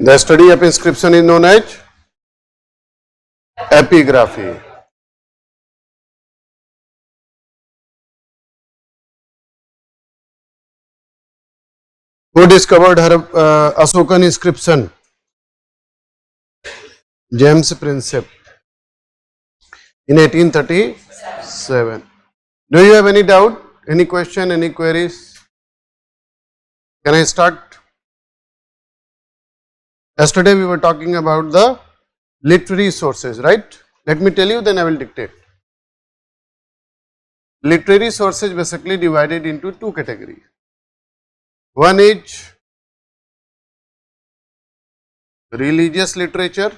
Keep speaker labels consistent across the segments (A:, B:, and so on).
A: The study of inscription is known as epigraphy. Who discovered Ashokan inscription? James Prinsep in 1837. Do you have any doubt, any question, any queries? Can I start? Yesterday we were talking about the literary sources, right? Let me tell you, then I will dictate. Literary sources basically divided into two categories. One is religious literature,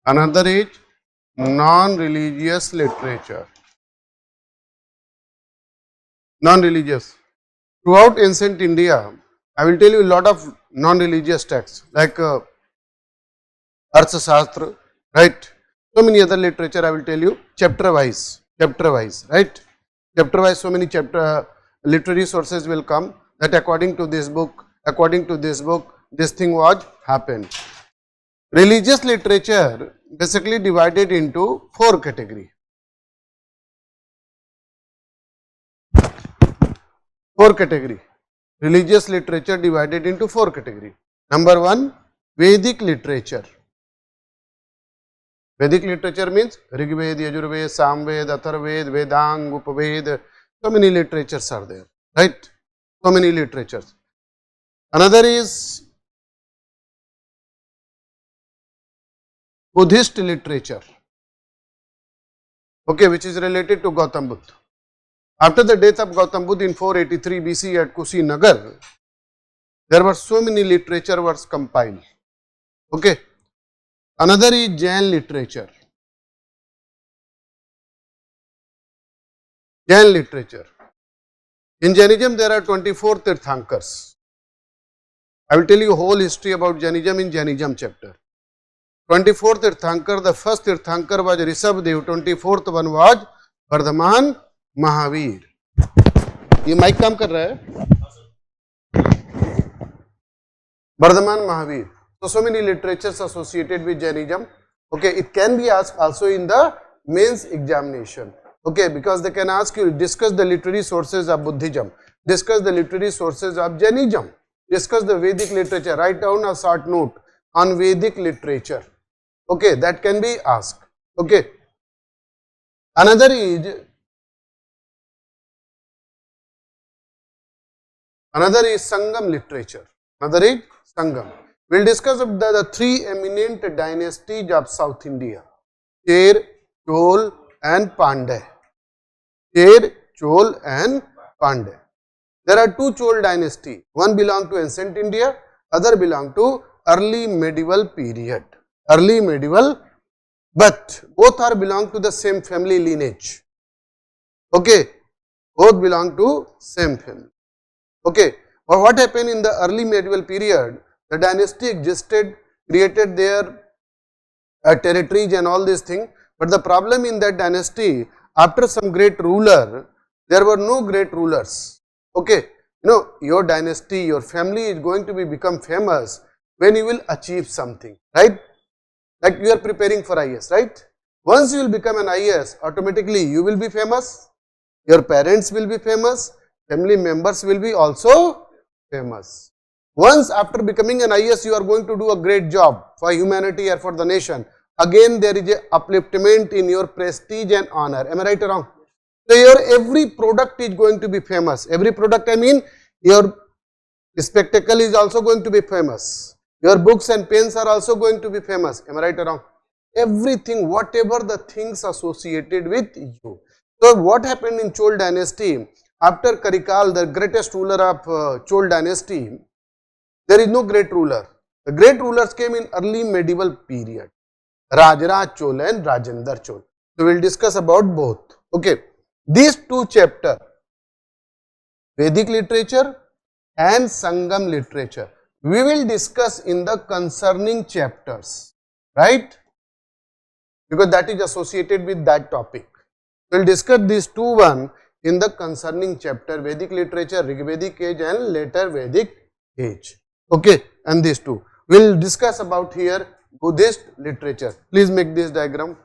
A: another is non-religious literature. Non-religious. Throughout ancient India, I will tell you a lot of non-religious texts like Arthashastra, right? So many other literature I will tell you chapter wise, right? Chapter wise, so many literary sources will come that according to this book, this thing was happened. Religious literature basically divided into four categories. Religious literature divided into four categories. Number one, Vedic literature. Vedic literature means Rigved, Yajurved, Samved, Atharved, Vedang, Upaved. So many literatures are there, right? So many literatures. Another is Buddhist literature, okay, which is related to Gautam Buddha. After the death of Gautam Buddha in 483 BC at Kushinagar, there were so many literature was compiled, okay. Another is Jain literature. Jain literature. In Jainism, there are 24 Tirthankars. I will tell you whole history about Jainism in Jainism chapter. 24 Tirthankar, the first Tirthankar was Rishabhdev, 24th one was Vardhaman Mahavir. ये mic काम कर रहा है? Vardhaman Mahavir. So many literatures associated with Jainism. Okay, it can be asked also in the mains examination. Okay, because they can ask you, discuss the literary sources of Buddhism, discuss the literary sources of Jainism, discuss the Vedic literature, write down a short note on Vedic literature. Okay, that can be asked. Okay. Another is Sangam literature. Another is Sangam. We will discuss the three eminent dynasties of South India, Cher, Chol and Pandey. Cher, Chol and Pandey. There are two Chol dynasty. One belong to ancient India, other belong to early medieval period. Early medieval, but both are belong to the same family lineage. Okay, both belong to same family. Okay, but what happened in the early medieval period? The dynasty existed, created their territories and all these things. But the problem in that dynasty, after some great ruler, there were no great rulers. Okay, you know, your dynasty, your family is going to become famous when you will achieve something, right? Like you are preparing for IAS, right? Once you will become an IAS, automatically you will be famous, your parents will be famous, family members will be also famous. Once after becoming an IAS, you are going to do a great job for humanity or for the nation. Again, there is a upliftment in your prestige and honor. Am I right or wrong? So, your every product is going to be famous. Every product, I mean, your spectacle is also going to be famous. Your books and pens are also going to be famous. Am I right or wrong? Everything, whatever the things associated with you. So, what happened in Chol dynasty? After Karikal, the greatest ruler of Chol dynasty, there is no great ruler. The great rulers came in early medieval period. Rajraj Chol and Rajendra Chol. So, we will discuss about both. Okay. These two chapters, Vedic literature and Sangam literature, we will discuss in the concerning chapters, right? Because that is associated with that topic. We will discuss these two one in the concerning chapter, Vedic literature, Rigvedic age and later Vedic age. Okay, and these two. We will discuss about here Buddhist literature. Please make this diagram.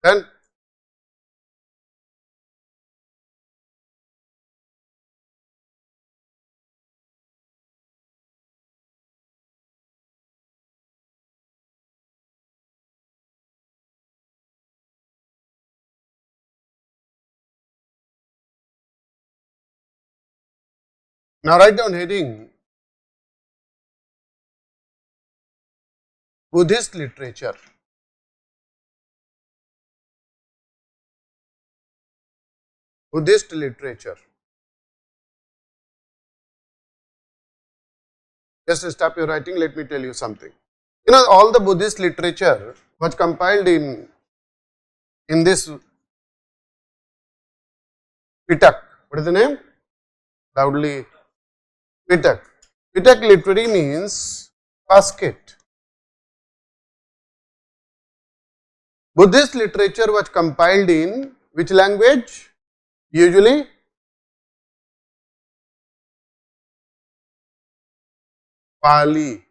A: Then now write down heading Buddhist literature. Buddhist literature. Just stop your writing, let me tell you something. You know, all the Buddhist literature was compiled in this Pitak. What is the name? Loudly. Pitak. Pitak literally means basket. Buddhist literature was compiled in which language? Usually Pali.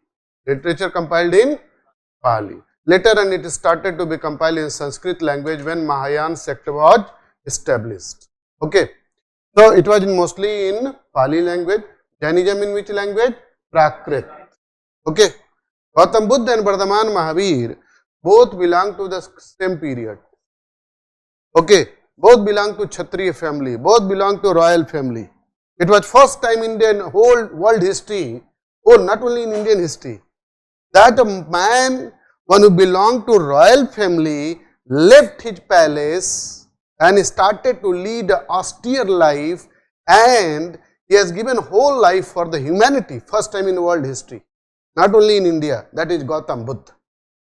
A: Literature compiled in Pali. Later on it started to be compiled in Sanskrit language when Mahayana sect was established. Okay. So it was mostly in Pali language. Jainism in which language? Prakrit. Okay. Gautam Buddha and Vardhaman Mahavir both belong to the same period. Okay. Both belong to Kshatriya family. Both belong to royal family. It was first time in the whole world history, or not only in Indian history, that a man, one who belonged to royal family, left his palace and started to lead an austere life, and he has given whole life for the humanity, first time in world history, not only in India. That is Gautam Buddha.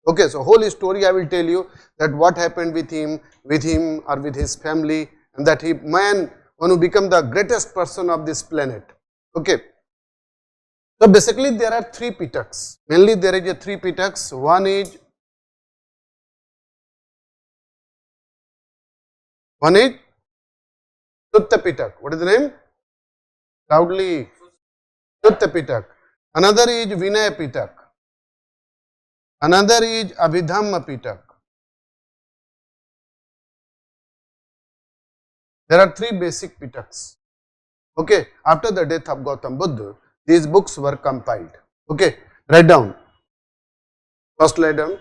A: Okay, so whole story I will tell you, that what happened with him or with his family, and that he man, one who become the greatest person of this planet. Okay. So basically there are three Pitaks. Mainly there is a three Pitaks. One is Sutta Pitak. What is the name? Loudly. Sutta Pitak. Another is Vinaya Pitak. Another is Abhidhamma Pitak. There are three basic Pitaks. Okay. After the death of Gautam Buddha, these books were compiled. Okay. Write down. First write down.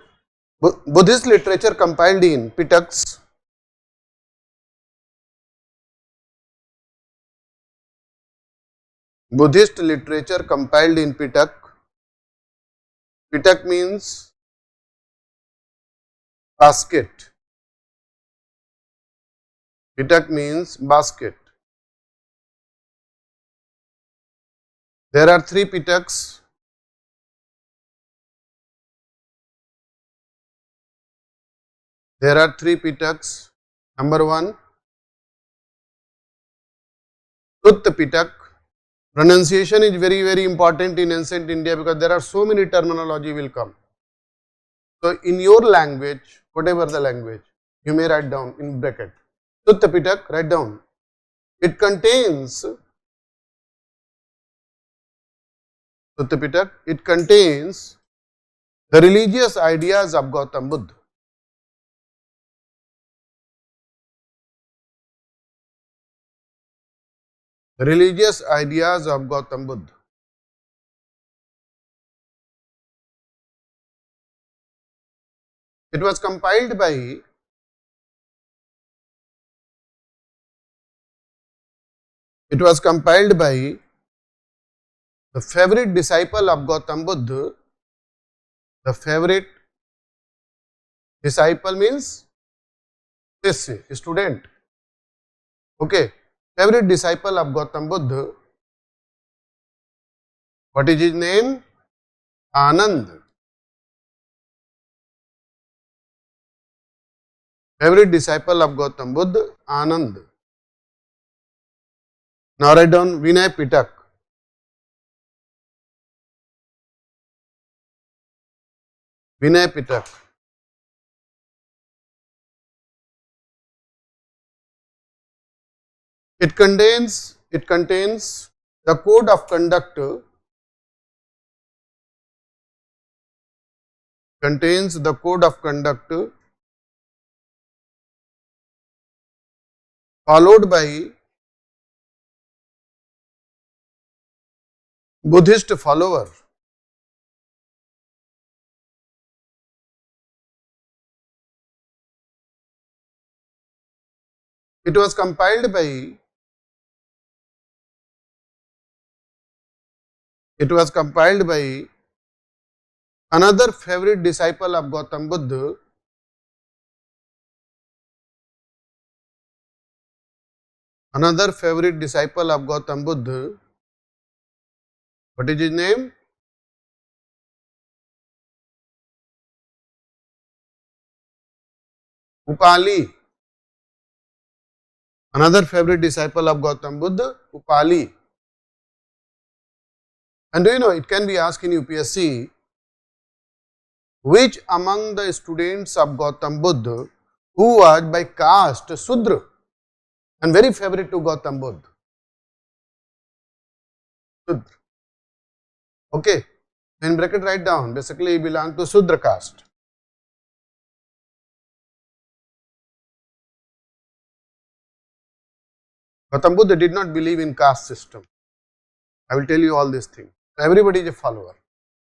A: Buddhist literature compiled in Pitaks. Buddhist literature compiled in Pitak. Pitak means basket. Pitak means basket. There are three Pitaks. There are three Pitaks. Number one, Sutta Pitak. Pronunciation is very, very important in ancient India because there are so many terminology will come. So in your language, whatever the language, you may write down in bracket. Sutta Pitak, write down. It contains Sutta Pitak. It contains the religious ideas of Gautam Buddha. Religious ideas of Gautam Buddha. It was compiled by It was compiled by the favorite disciple of Gautam Buddha. The favorite disciple means student. Okay. Favorite disciple of Gautam Buddha. What is his name? Anand. Favorite disciple of Gautam Buddha, Anand. Now write down Vinay Pitak. Vinay Pitak. It contains the code of conduct. Contains the code of conduct followed by Buddhist follower. It was compiled by another favorite disciple of Gautam Buddha, another favorite disciple of Gautam Buddha. What is his name? Upali. Another favorite disciple of Gautam Buddha, Upali. And do you know, it can be asked in UPSC, which among the students of Gautam Buddha who was by caste Sudra and very favorite to Gautam Buddha? Sudra. Okay. In bracket write down, basically he belonged to Sudra caste. Gautam Buddha did not believe in caste system. I will tell you all these things. Everybody is a follower.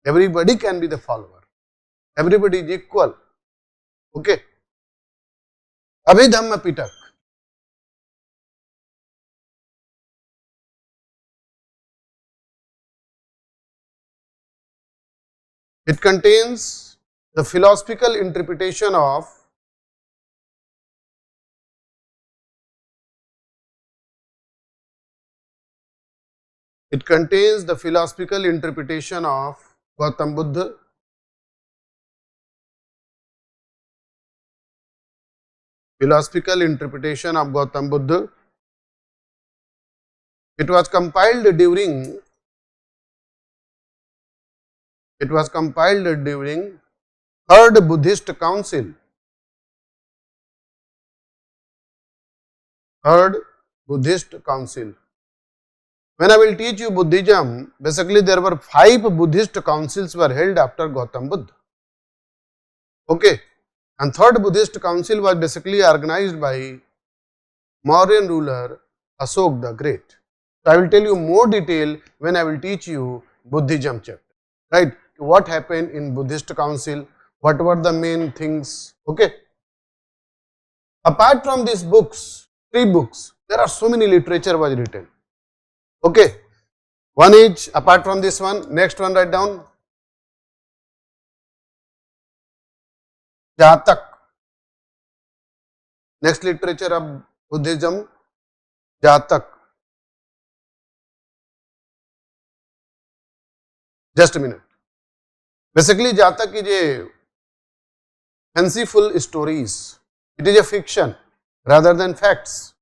A: Everybody can be the follower. Everybody is equal. Okay. Abhidhamma Pitak. It contains the philosophical interpretation of Gautam Buddha. Philosophical interpretation of Gautam Buddha. It was compiled during Third Buddhist Council. Third Buddhist Council. When I will teach you Buddhism, basically there were 5 Buddhist councils were held after Gautam Buddha. Okay. And Third Buddhist Council was basically organized by Mauryan ruler Ashok the Great. So I will tell you more detail when I will teach you Buddhism chapter. Right? What happened in Buddhist Council? What were the main things? Okay. Apart from these books, 3 books, there are so many literature was written. Okay. One is apart from this one, next one write down. Jatak. Next literature of Buddhism, Jatak. Just a minute. Basically, Jatak is a fanciful stories. It is a fiction rather than facts.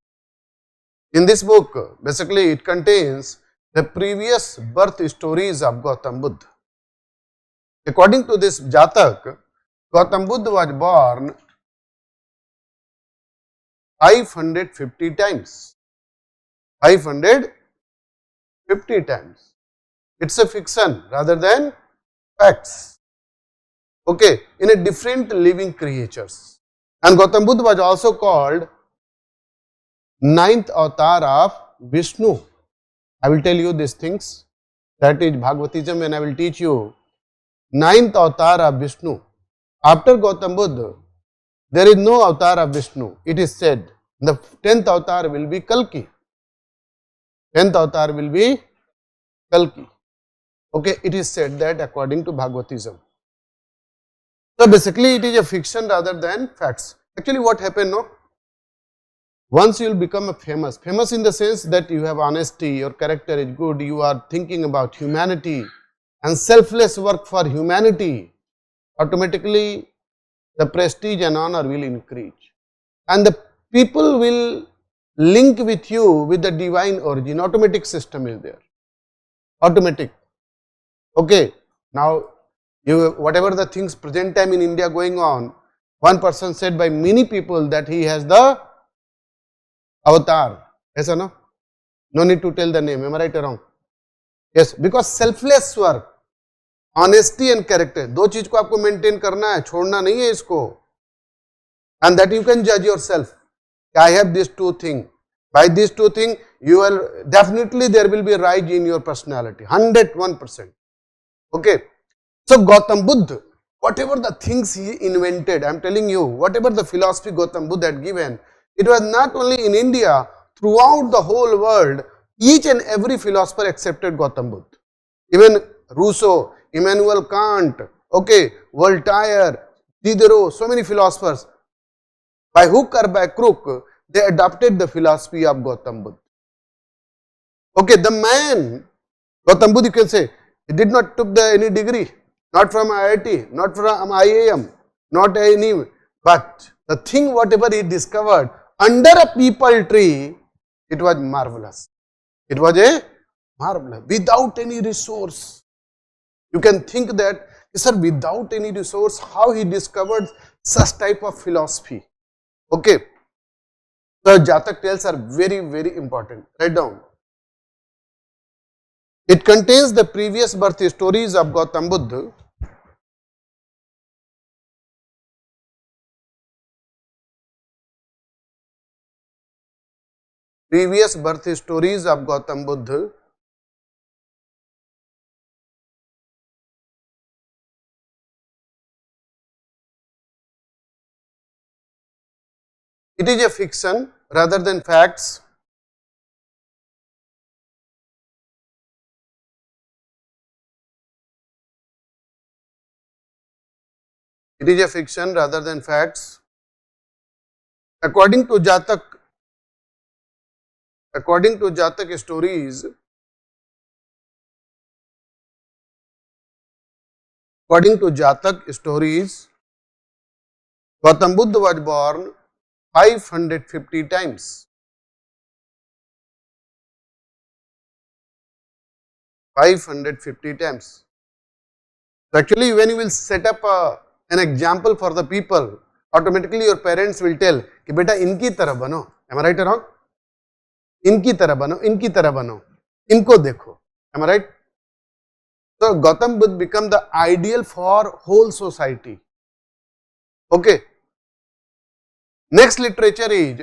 A: In this book, basically it contains the previous birth stories of Gautam Buddha. According to this Jatak, Gautam Buddha was born 550 times. 550 times. It's a fiction rather than facts. Okay, in a different living creatures. And Gautam Buddha was also called 9th avatar of Vishnu. I will tell you these things. That is Bhagavatism, and I will teach you 9th avatar of Vishnu. After Gautam Buddha, there is no avatar of Vishnu. It is said the 10th avatar will be Kalki. 10th avatar will be Kalki. Okay, it is said that according to Bhagavatism. So basically it is a fiction rather than facts. Actually what happened, no? Once you will become a famous in the sense that you have honesty, your character is good, you are thinking about humanity and selfless work for humanity, automatically the prestige and honor will increase. And the people will link with you with the divine origin, automatic system is there, automatic. Okay, now you, whatever the things present time in India going on, one person said by many people that he has the avatar, yes or no? No need to tell the name, am I right or wrong? Yes, because selfless work, honesty and character, दो चीज को आपको maintain करना है, छोड़ना नहीं है इसको, and that you can judge yourself. I have these two things. By these two things, you will definitely there will be a rise in your personality, 101%. Okay, so Gautam Buddha, whatever the things he invented, I am telling you, whatever the philosophy Gautam Buddha had given, it was not only in India, throughout the whole world, each and every philosopher accepted Gautam Buddha. Even Rousseau, Immanuel Kant, okay, Voltaire, Diderot, so many philosophers, by hook or by crook, they adopted the philosophy of Gautam Buddha. Okay, the man, Gautam Buddha, you can say, he did not took any degree, not from IIT, not from IAM, not any, but the thing whatever he discovered under a peepal tree, it was marvelous. It was a marvelous, without any resource. You can think that, sir, without any resource, how he discovered such type of philosophy. Okay, the Jatak tales are very, very important. Write down. It contains the previous birth stories of Gautam Buddha. Previous birth stories of Gautam Buddha. It is a fiction rather than facts. It is a fiction rather than facts. According to Jatak stories, Gautam Buddha was born 550 times. 550 times. So actually, when you will set up an example for the people, automatically your parents will tell कि बेटा इनकी तरह बनो. Am I right or wrong? इनकी तरह बनो, इनकी तरह बनो, इनको देखो. Am I right? So Gautam Buddha become the ideal for whole society. Okay. Next literature is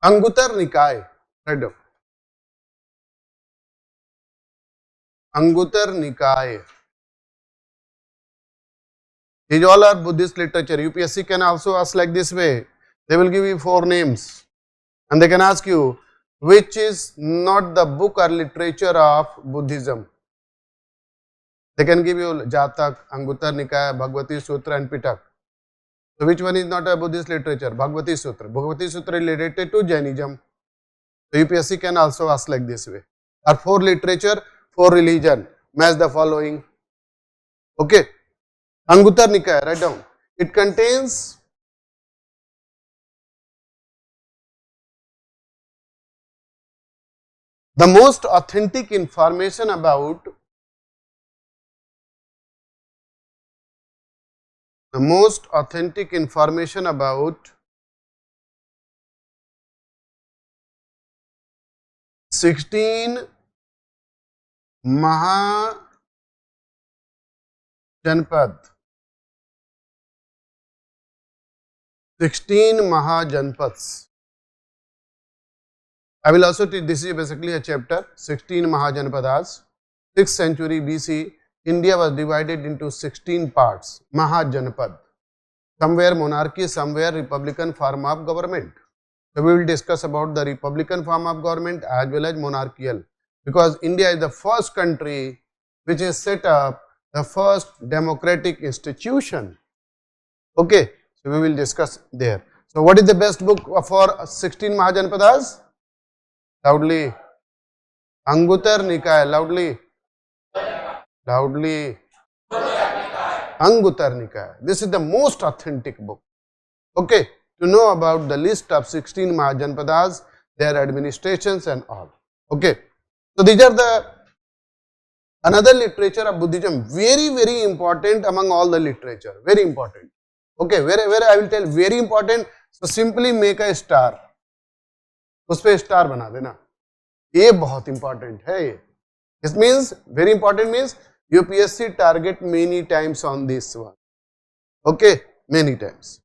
A: Angutar Nikaya. Write down. Angutar Nikaya. These all are Buddhist literature. UPSC can also ask like this way. They will give you 4 names and they can ask you which is not the book or literature of Buddhism. They can give you Jatak, Angutar Nikaya, Bhagavati Sutra and Pitak. So which one is not a Buddhist literature? Bhagavati Sutra. Bhagavati Sutra is related to Jainism. So UPSC can also ask like this way. Or 4 literature, 4 religion. Match the following. Okay. Angutar Nikaya, write down. It contains the most authentic information about the most authentic information about 16 Mahajanpad. 16 Mahajanpads. I will also teach, this is basically a chapter, 16 Mahajanpadas. 6th century BC, India was divided into 16 parts, Mahajanpad. somewhere monarchy, somewhere republican form of government. So we will discuss about the republican form of government as well as monarchical, because India is the first country which is set up the first democratic institution. Okay, so we will discuss there. So what is the best book for 16 Mahajanpadas? Loudly. Angutar Nikaya. Loudly. Loudly. Angutar Nikaya. This is the most authentic book. Okay, to know about the list of 16 Mahajanpadas, their administrations and all. Okay, so these are the another literature of Buddhism, very important among all the literature, very important. Okay, where I will tell very important, so simply make a star, उस पे star बना देना, ये बहुत important है ये. This means very important means UPSC target many times on this one. Okay, many times.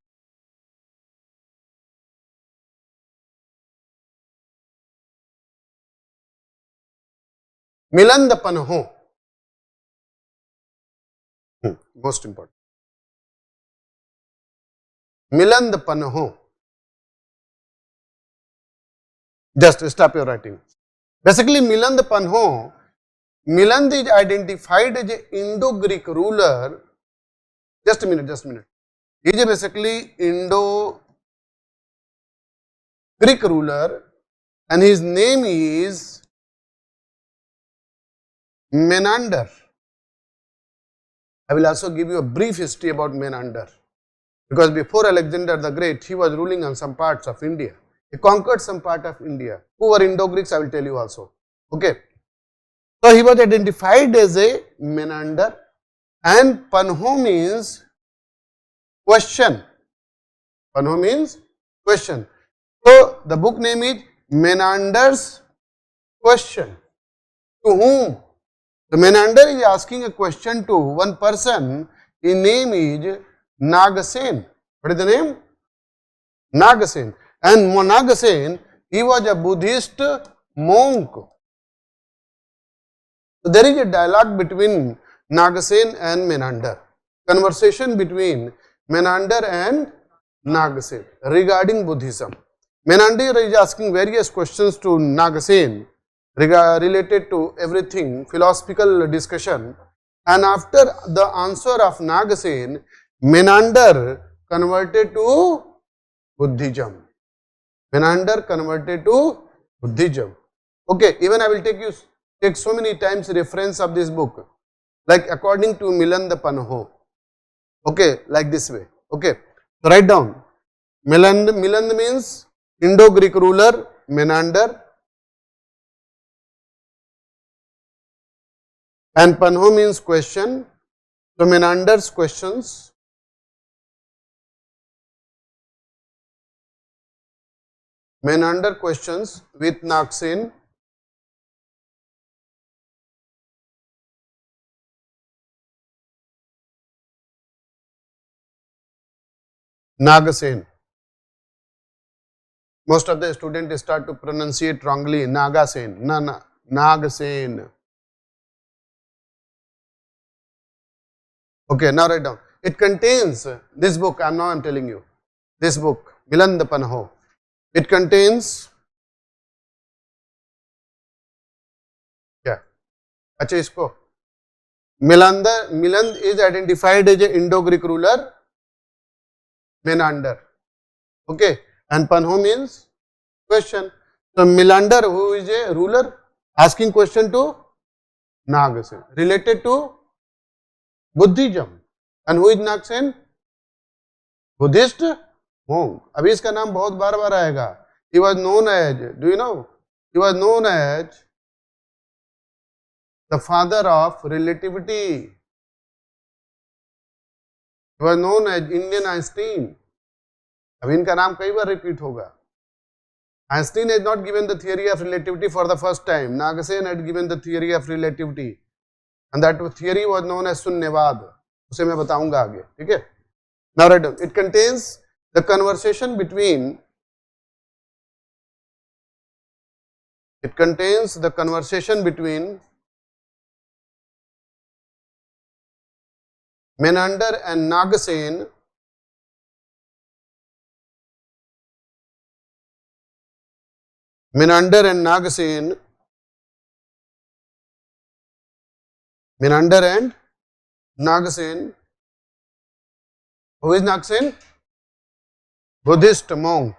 A: मिलंदपन हो, most important. मिलंदपन हो. Just stop your writing. Basically, मिलंदपन हो. Miland is identified as a Indo-Greek ruler. Just a minute. He is basically Indo-Greek ruler, and his name is Menander. I will also give you a brief history about Menander, because before Alexander the Great, he was ruling on some parts of India. He conquered some part of India. Who were Indo-Greeks, I will tell you also. Okay. So he was identified as a Menander, and Panho means question. Panho means question. So the book name is Menander's Question. To whom? The Menander is asking a question to one person. His name is Nagasen. What is the name? Nagasen. And Nagasen, he was a Buddhist monk. So there is a dialogue between Nagasen and Menander. Conversation between Menander and Nagasen regarding Buddhism. Menander is asking various questions to Nagasen related to everything, philosophical discussion, and after the answer of Nagasen, Menander converted to Buddhism. Menander converted to Buddhism. Okay, even I will take so many times reference of this book, like according to Milandapanho. Okay, like this way. Okay, so write down. Miland means Indo-Greek ruler, Menander, and Panho means question. So Menander's questions. Menander questions with Nagasen. Nagasen. Most of the students start to pronunciate wrongly. Nagasen. Nagasen. Okay, now write down. It contains this book. I am telling you. This book, Milandapanho. It contains. Yeah. अच्छा इसको. Miland is identified as an Indo-Greek ruler. Menander. Okay, and Panho means question. So Menander, who is a ruler, asking question to Nagasen related to Buddhism. And who is Nagasen? Buddhist monk. अभी इसका नाम बहुत बार आएगा. He was known as, do you know? He was known as the father of relativity. He was known as Indian Einstein. अब इनका नाम कई बार repeat होगा. Einstein has not given the theory of relativity for the first time. Nagasen had given the theory of relativity, and that theory was known as शून्यवाद. उसे मैं बताऊंगा आगे. ठीक है. Now write down. It contains the conversation between. It contains the conversation between Menander and Nagasen Menander and Nagasen. Menander and Nagasen. Who is Nagasen? Buddhist monk.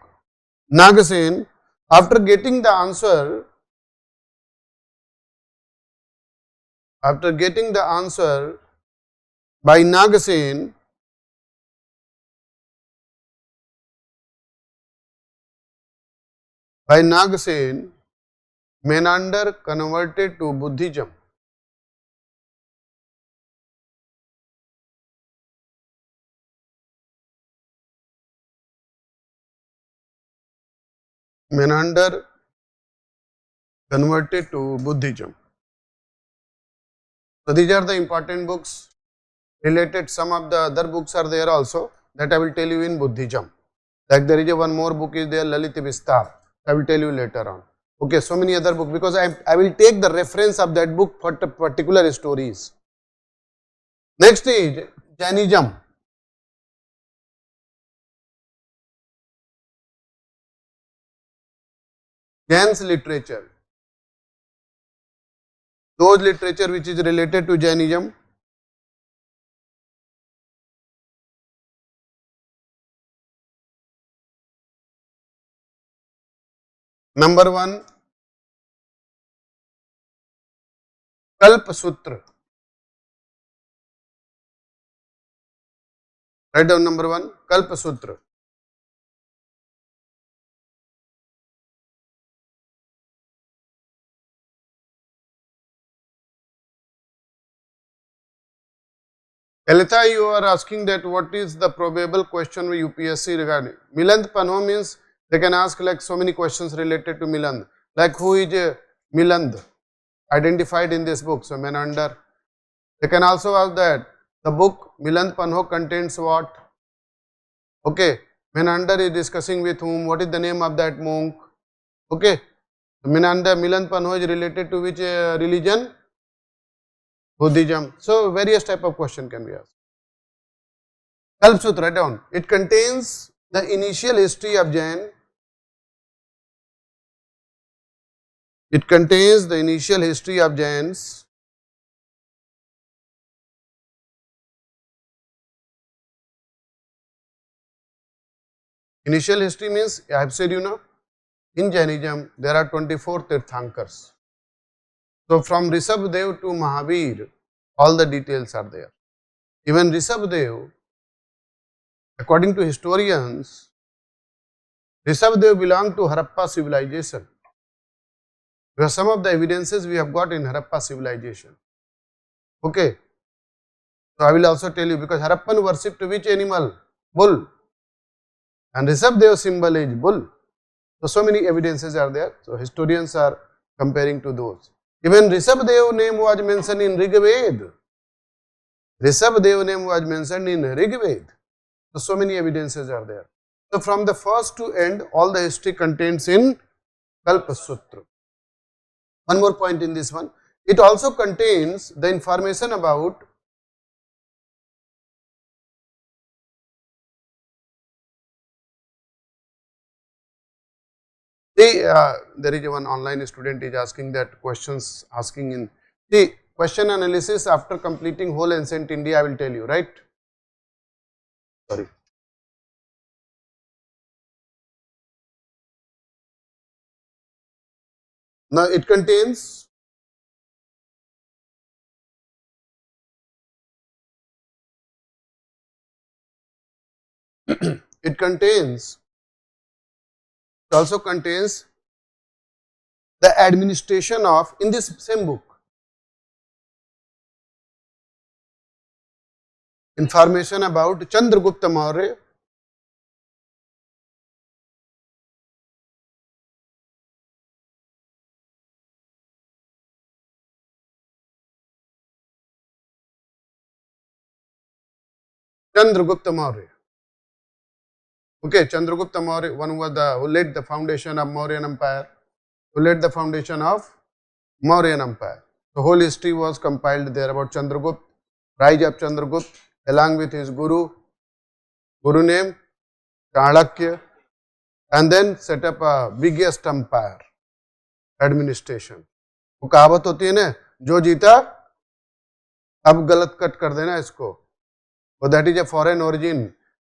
A: Nagasen, after getting the answer by Nagasen, Menander converted to Buddhism. Menander converted to Buddhism. So these are the important books related. Some of the other books are there also, that I will tell you in Buddhism. Like there is one more book is there, Lalit Vistar. I will tell you later on. Okay, so many other books, because I will take the reference of that book for particular stories. Next is Jainism. Jain's literature. Those literature which is related to Jainism. Number 1, Kalpa Sutra. Write down number 1, Kalpa Sutra. Elitha, you are asking that what is the probable question with UPSC regarding Miland Panho means they can ask like so many questions related to Miland. Like who is Miland identified in this book? So Menander. They can also ask that the book Miland Panho contains what? Okay. Menander is discussing with whom? What is the name of that monk? Okay. Miland Panho is related to which religion? Buddhism. So various type of question can be asked. Kalpa Sutra, write down. It contains the initial history of Jain. It contains the initial history of Jains. Initial history means, I have said you know, in Jainism there are 24 Tirthankars. So from Rishabhdev to Mahavir, all the details are there. Even Rishabhdev, according to historians, Rishabhdev belonged to Harappa civilization. Because some of the evidences we have got in Harappa civilization. Okay. So I will also tell you, because Harappan worshipped which animal? Bull. And Rishabhdev symbol is bull. So many evidences are there. So historians are comparing to those. Even Rishabhdev name was mentioned in Rig Veda. Rishabhdev name was mentioned in Rig Veda. So many evidences are there. So from the first to end, all the history contains in Kalpa Sutra. One more point in this one. It also contains the information about there is one online student is asking that questions, asking in the question analysis after completing whole ancient India, I will tell you, right? Sorry. Now it contains it also contains the administration of, in this same book, information about Chandragupta Maurya, Chandragupta Maurya. Okay, Chandragupta Maurya, one was who laid the foundation of Mauryan Empire, The whole history was compiled there about Chandragupta, rise of Chandragupta, along with his guru name Chanakya, and then set up a biggest empire. Administration. वो कहावत होती है ना, जो जीता, अब गलत cut कर देना इसको, वो that is a foreign origin,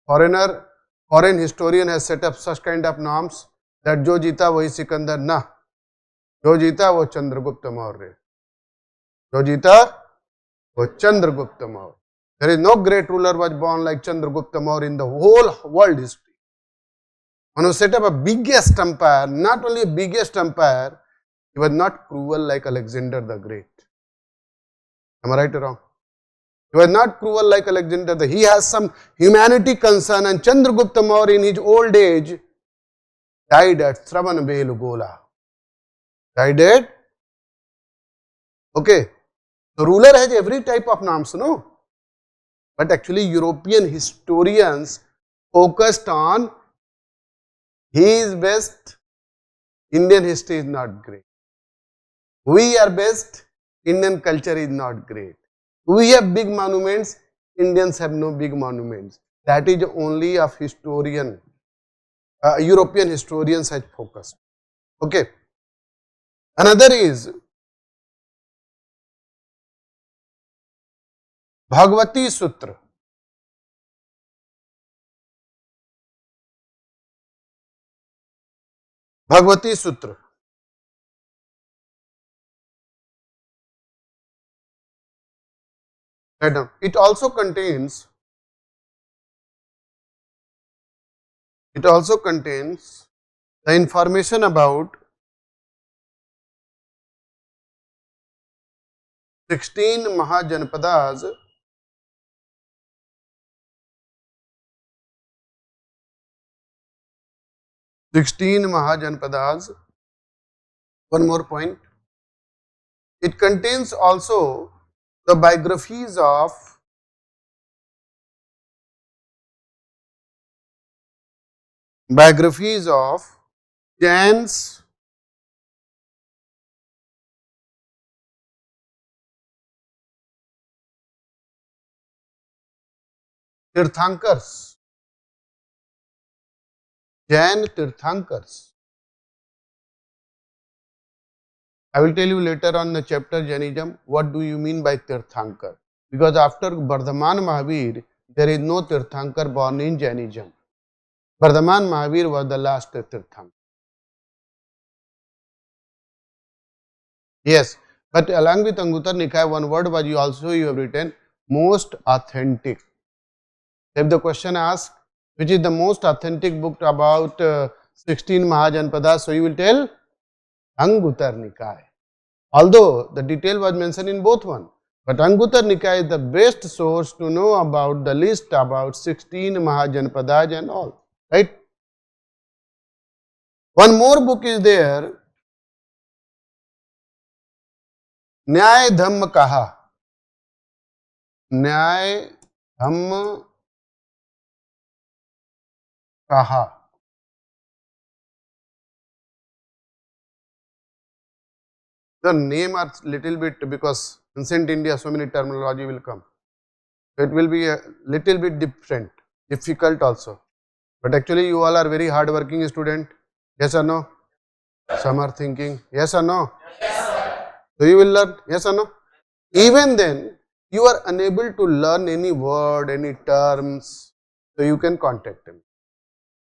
A: foreign historian has set up such kind of norms that जो जीता वही सिकंदर, ना, जो जीता वो चंद्रगुप्त मौर्य, जो जीता वो Chandragupta Maurya. There is no great ruler was born like Chandragupta Maurya in the whole world history. When he set up a biggest empire, not only a biggest empire, he was not cruel like Alexander the Great. Am I right or wrong? He was not cruel like Alexander the Great. He has some humanity concern, and Chandragupta Maurya in his old age died at Sravanbelugola. Died at? Okay. The ruler has every type of norms, no? But actually European historians focused on he is best, Indian history is not great. We are best, Indian culture is not great. We have big monuments, Indians have no big monuments. That is only of historian, European historians has focused. Okay. Another is Bhagavati Sutra. Bhagavati Sutra. It also contains the information about 16 Mahajanpadas, one more point, it contains also the biographies of Jains, Tirthankars, Jain Tirthankars. I will tell you later on the chapter Jainism what do you mean by Tirthankar, because after Bardhaman Mahavir there is no Tirthankar born in Jainism. Bardhaman Mahavir was the last Tirthankar. Yes, but along with Anguttara Nikaya, one word was you have written most authentic. If the question asks which is the most authentic book about 16 Mahajanpadas, so you will tell Anguttara Nikaya. Although the detail was mentioned in both one, but Anguttara Nikaya is the best source to know about the list about 16 Mahajanpadas and all, right? One more book is there, न्याय धम्म कहा, न्याय धम्म कहा. The name are little bit, because ancient India so many terminology will come. So it will be a little bit different, difficult also. But actually you all are very hard working student. Yes or no? Some are thinking yes or no? Yes. So you will learn, yes or no? Even then you are unable to learn any word, any terms, so you can contact him.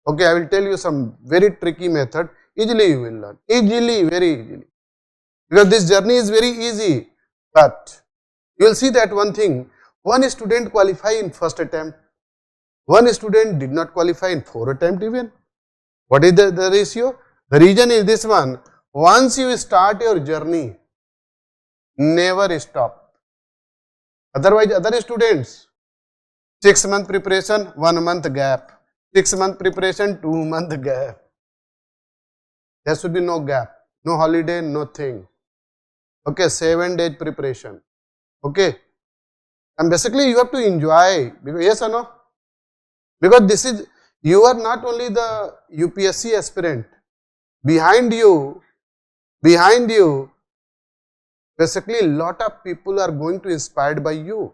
A: Okay, I will tell you some very tricky method. Easily you will learn. Easily, very easily. Because this journey is very easy, but you will see that one thing, one student qualify in first attempt, one student did not qualify in 4 attempt even. What is the ratio? The reason is this one, once you start your journey, never stop. Otherwise, other students, 6 month preparation, 1 month gap, 6 month preparation, 2 month gap. There should be no gap, no holiday, nothing. Okay, 7 days preparation. Okay, and basically you have to enjoy, because yes or no? Because this is, you are not only the UPSC aspirant, behind you, basically lot of people are going to inspired by you,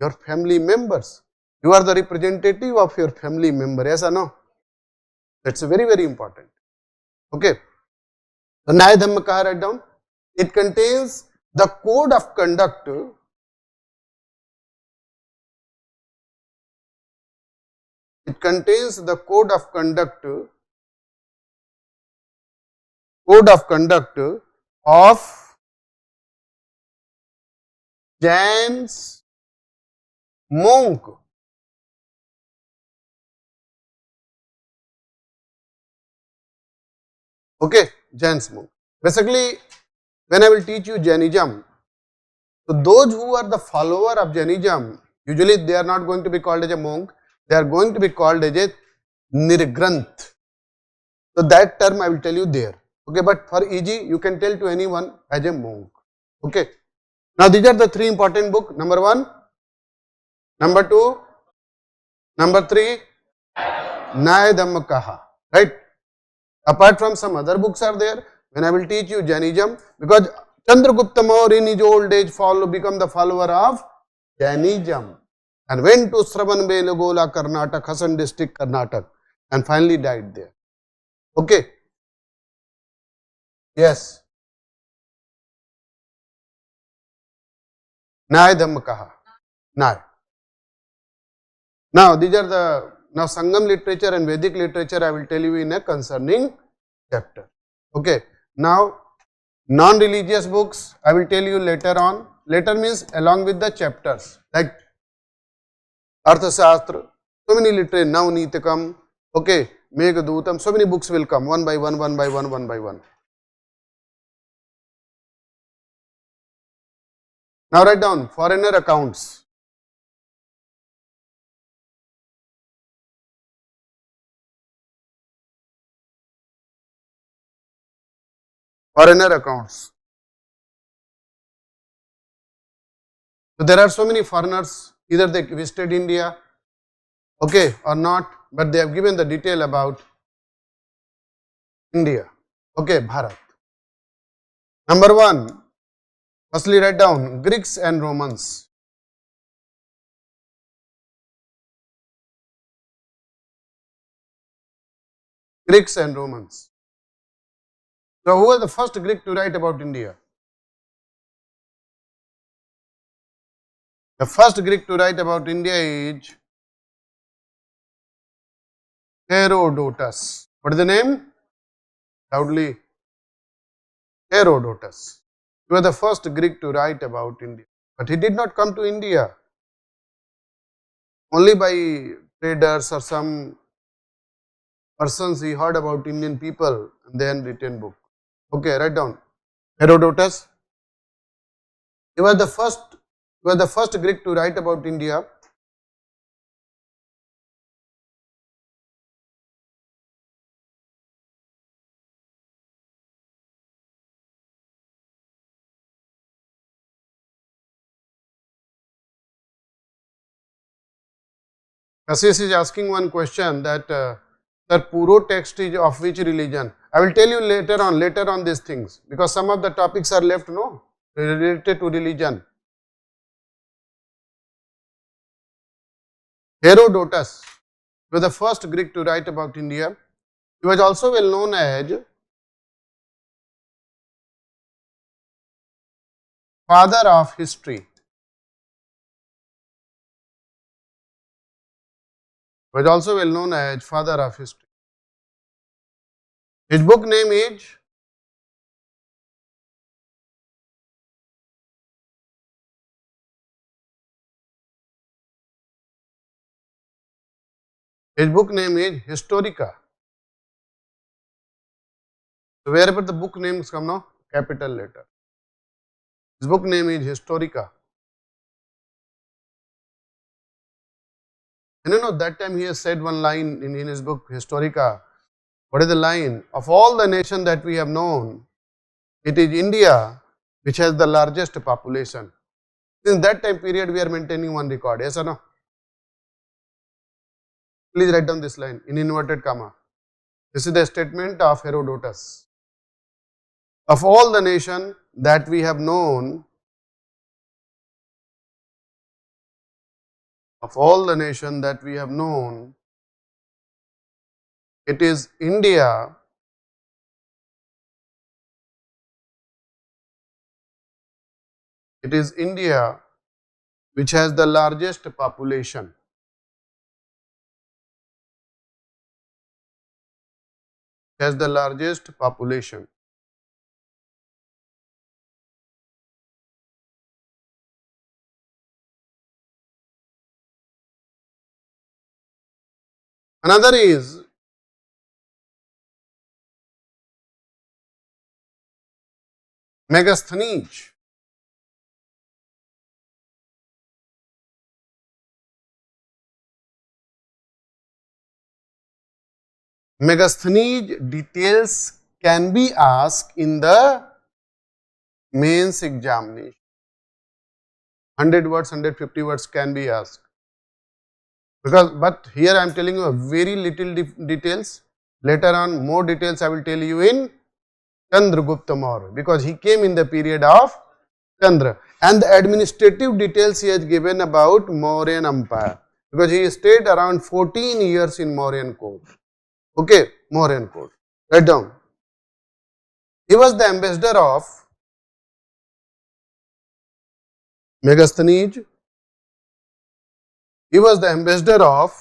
A: your family members. You are the representative of your family member, yes or no? That's very, very important. Okay. So, Nyaya Dhamma kaha, write down. It contains the code of conduct. It contains the code of conduct of Jain's monk. Okay, Jain's monk. Basically, when I will teach you Jainism, so those who are the follower of Jainism, usually they are not going to be called as a monk, they are going to be called as a Nirgranth. So that term I will tell you there. Okay, but for easy, you can tell to anyone as a monk. Okay. Now these are the three important books. Number 1, number 2, number 3, Nyaya Dhamma kaha. Right. Apart from some other books are there, when I will teach you Jainism, because Chandragupta Maurya in his old age become the follower of Jainism and went to Sravanbelagola, Karnataka, Hassan district, Karnataka, and finally died there. Okay. Yes. Nyaya Dhamma kaha. Nyaya. Now these are the Sangam literature and Vedic literature I will tell you in a concerning chapter. Okay. Now non-religious books I will tell you later on. Later means along with the chapters like Arthashastra, so many literature, Navnitakam, okay, Meghadutam, so many books will come one by one, one by one, one by one. Now write down foreigner accounts. Foreigner accounts. So there are so many foreigners, either they visited India, okay, or not, but they have given the detail about India, okay, Bharat. Number 1, firstly write down Greeks and Romans. Greeks and Romans. So who was the first Greek to write about India? The first Greek to write about India is Herodotus. What is the name? Loudly. Herodotus. He was the first Greek to write about India. But he did not come to India. Only by traders or some persons he heard about Indian people and then written book. Okay, write down. Herodotus. He was the first Greek to write about India. Cassius is asking one question that the Puro text is of which religion? I will tell you later on these things, because some of the topics are left related to religion. Herodotus was the first Greek to write about India. He was also well known as father of history. Was also well known as father of history. His book name is Historica. So wherever the book names come now, capital letter. His book name is Historica. And you know, that time he has said one line in his book Historica. What is the line? Of all the nations that we have known, it is India which has the largest population. Since that time period, we are maintaining one record. Yes or no? Please write down this line in inverted comma. This is the statement of Herodotus. Of all the nations that we have known, it is India It is India which has the largest population. Has the largest population. Another is Megasthenes. Megasthenes details can be asked in the mains examination. 100 words, 150 words can be asked. But here I am telling you a very little details. Later on, more details I will tell you in Chandragupta Maurya, because he came in the period of Chandra, and the administrative details he has given about Mauryan Empire, because he stayed around 14 years in Mauryan court. Okay, Mauryan court. Write down. He was the ambassador of Megasthenes. He was the ambassador of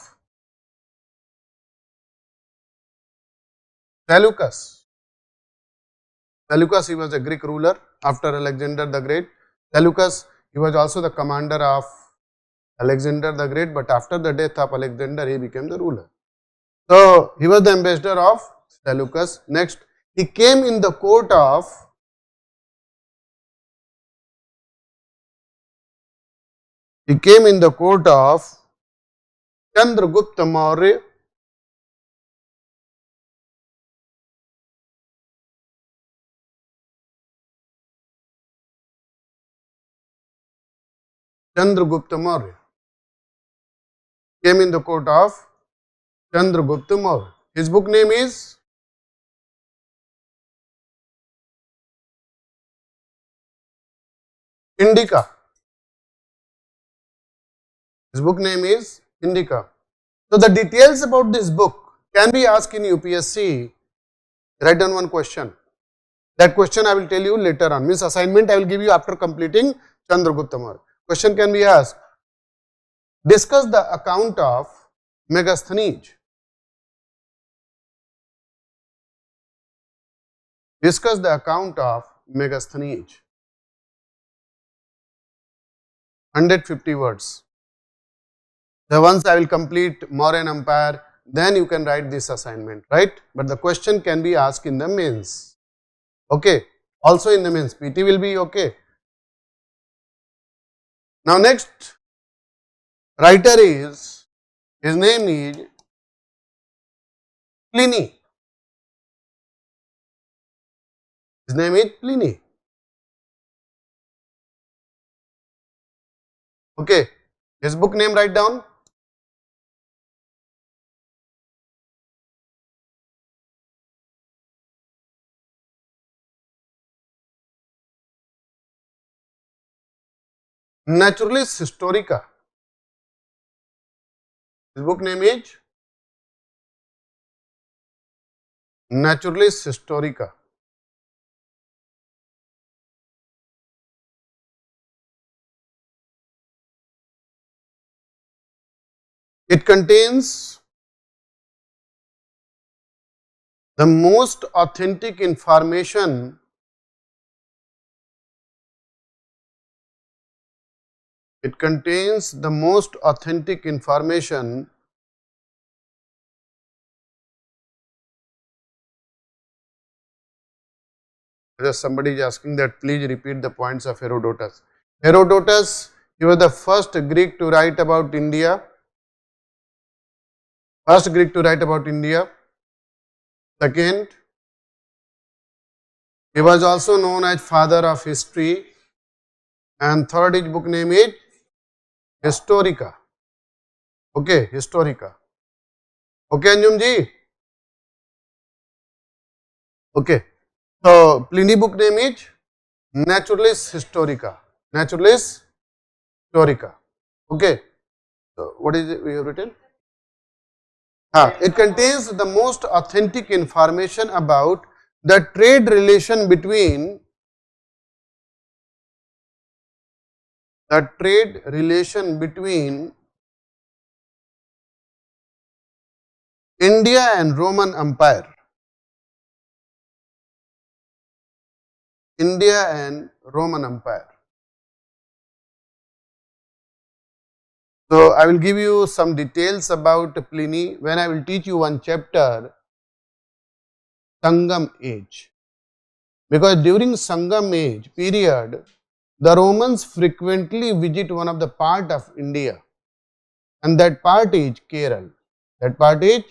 A: Seleucus. Seleucus, he was a Greek ruler after Alexander the Great. Seleucus, he was also the commander of Alexander the Great, but after the death of Alexander, he became the ruler. So, he was the ambassador of Seleucus. Next, he came in the court of Chandragupta Maurya. Chandragupta Maurya came in the court of Chandragupta Maurya. His book name is Indica. His book name is Indica. So, the details about this book can be asked in UPSC. Write down one question. That question I will tell you later on. Means assignment I will give you after completing Chandragupta Maurya. Question can be asked. Discuss the account of Megasthenes. Discuss the account of Megasthenes. 150 words. So, once I will complete Mauryan Empire, then you can write this assignment, right? But the question can be asked in the mains. Okay. Also in the mains, PT will be okay. Now, next writer is, his name is Pliny. His name is Pliny. Okay. His book name write down. Naturalis Historica. His book name is Naturalis Historica. It contains the most authentic information It contains the most authentic information Just somebody is asking that please repeat the points of Herodotus. Herodotus, he was the first Greek to write about India. First Greek to write about India. Second, he was also known as father of history. And third, his book name is Historica. Okay, Historica. Okay, Anjum ji? Okay. So, Pliny book name is Naturalis Historica. Naturalis Historica. Okay. So, what is it we have written? It contains the most authentic information about the trade relation between the trade relation between India and Roman Empire. India and Roman Empire. So, I will give you some details about Pliny when I will teach you one chapter, Sangam age. Because during Sangam age period, the Romans frequently visit one of the part of India, and that part is Kerala. That part is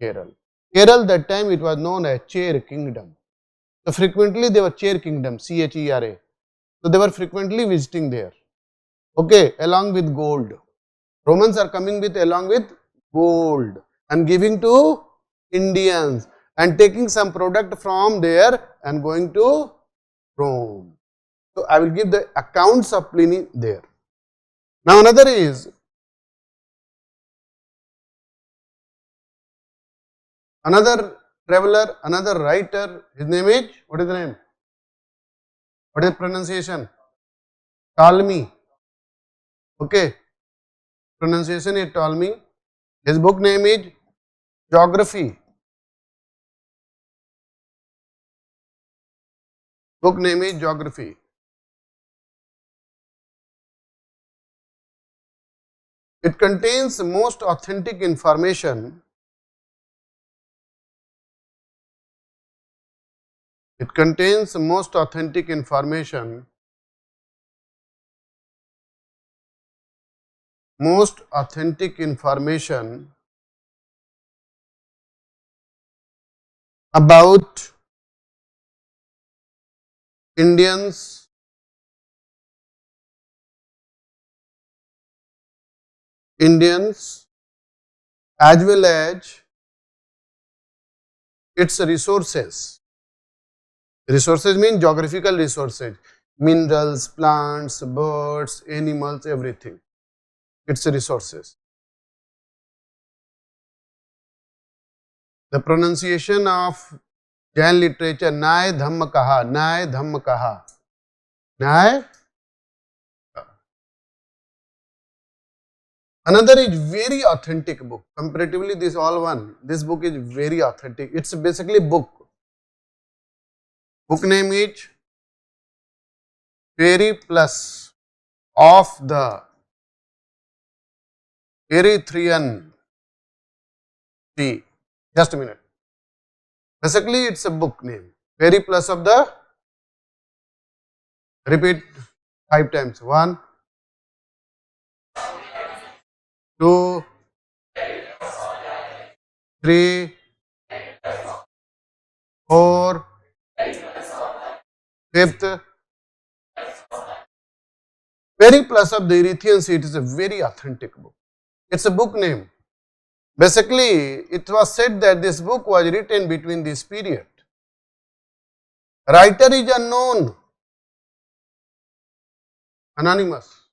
A: Kerala. Kerala, that time it was known as Chair Kingdom. So frequently they were Chair Kingdom, Chera. So they were frequently visiting there. Okay, along with gold. Romans are coming with along with gold and giving to Indians and taking some product from there and going to Rome. So I will give the accounts of Pliny there. Now another is another traveler, another writer. His name is, what is the name? What is the pronunciation? Ptolemy. Okay, pronunciation is Ptolemy. His book name is Geography. Book name is Geography. It contains most authentic information. It contains most authentic information. Most authentic information about Indians, as well as its resources. Resources mean geographical resources, minerals, plants, birds, animals, everything. Its resources. The pronunciation of Jain literature, Nyay Dhamma Kaha, Nyay Dhamma Kaha, Nyay. Another is very authentic book. Comparatively, this all one. This book is very authentic. It's basically book. Book name is Periplus of the Erythraean Sea. Just a minute. Basically, it's a book name. Periplus of the, repeat 5 times. 1, 2, 3, 4, 5th. Periplus of the Erythraean Sea. It is a very authentic book. It's a book name. Basically, it was said that this book was written between this period. Writer is unknown, anonymous.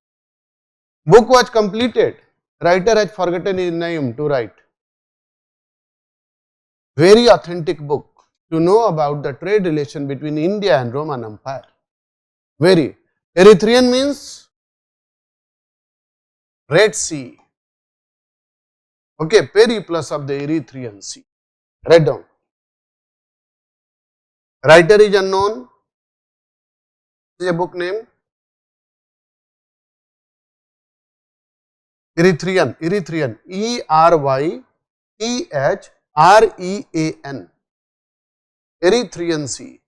A: Book was completed. Writer has forgotten his name to write. Very authentic book to know about the trade relation between India and Roman Empire. Very. Erythraean means Red Sea. Okay, Periplus of the Erythraean Sea. Write down. Writer is unknown. This is a book name. Erythraean, Erythraean, Erythrean, Erythraean Sea,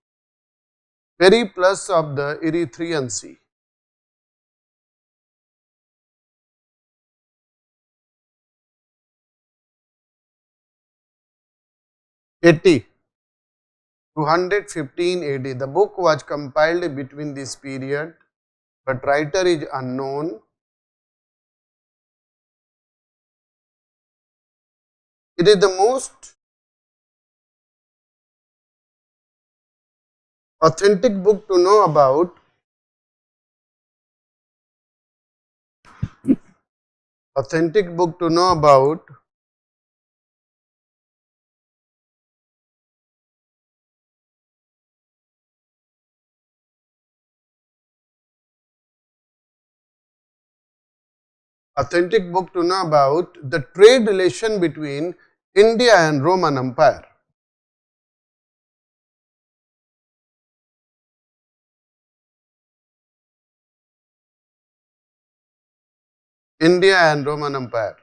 A: Periplus of the Erythraean Sea. AD 215 AD. The book was compiled between this period, but writer is unknown. It is the most authentic book to know about authentic book to know about the trade relation between India and Roman Empire. India and Roman Empire.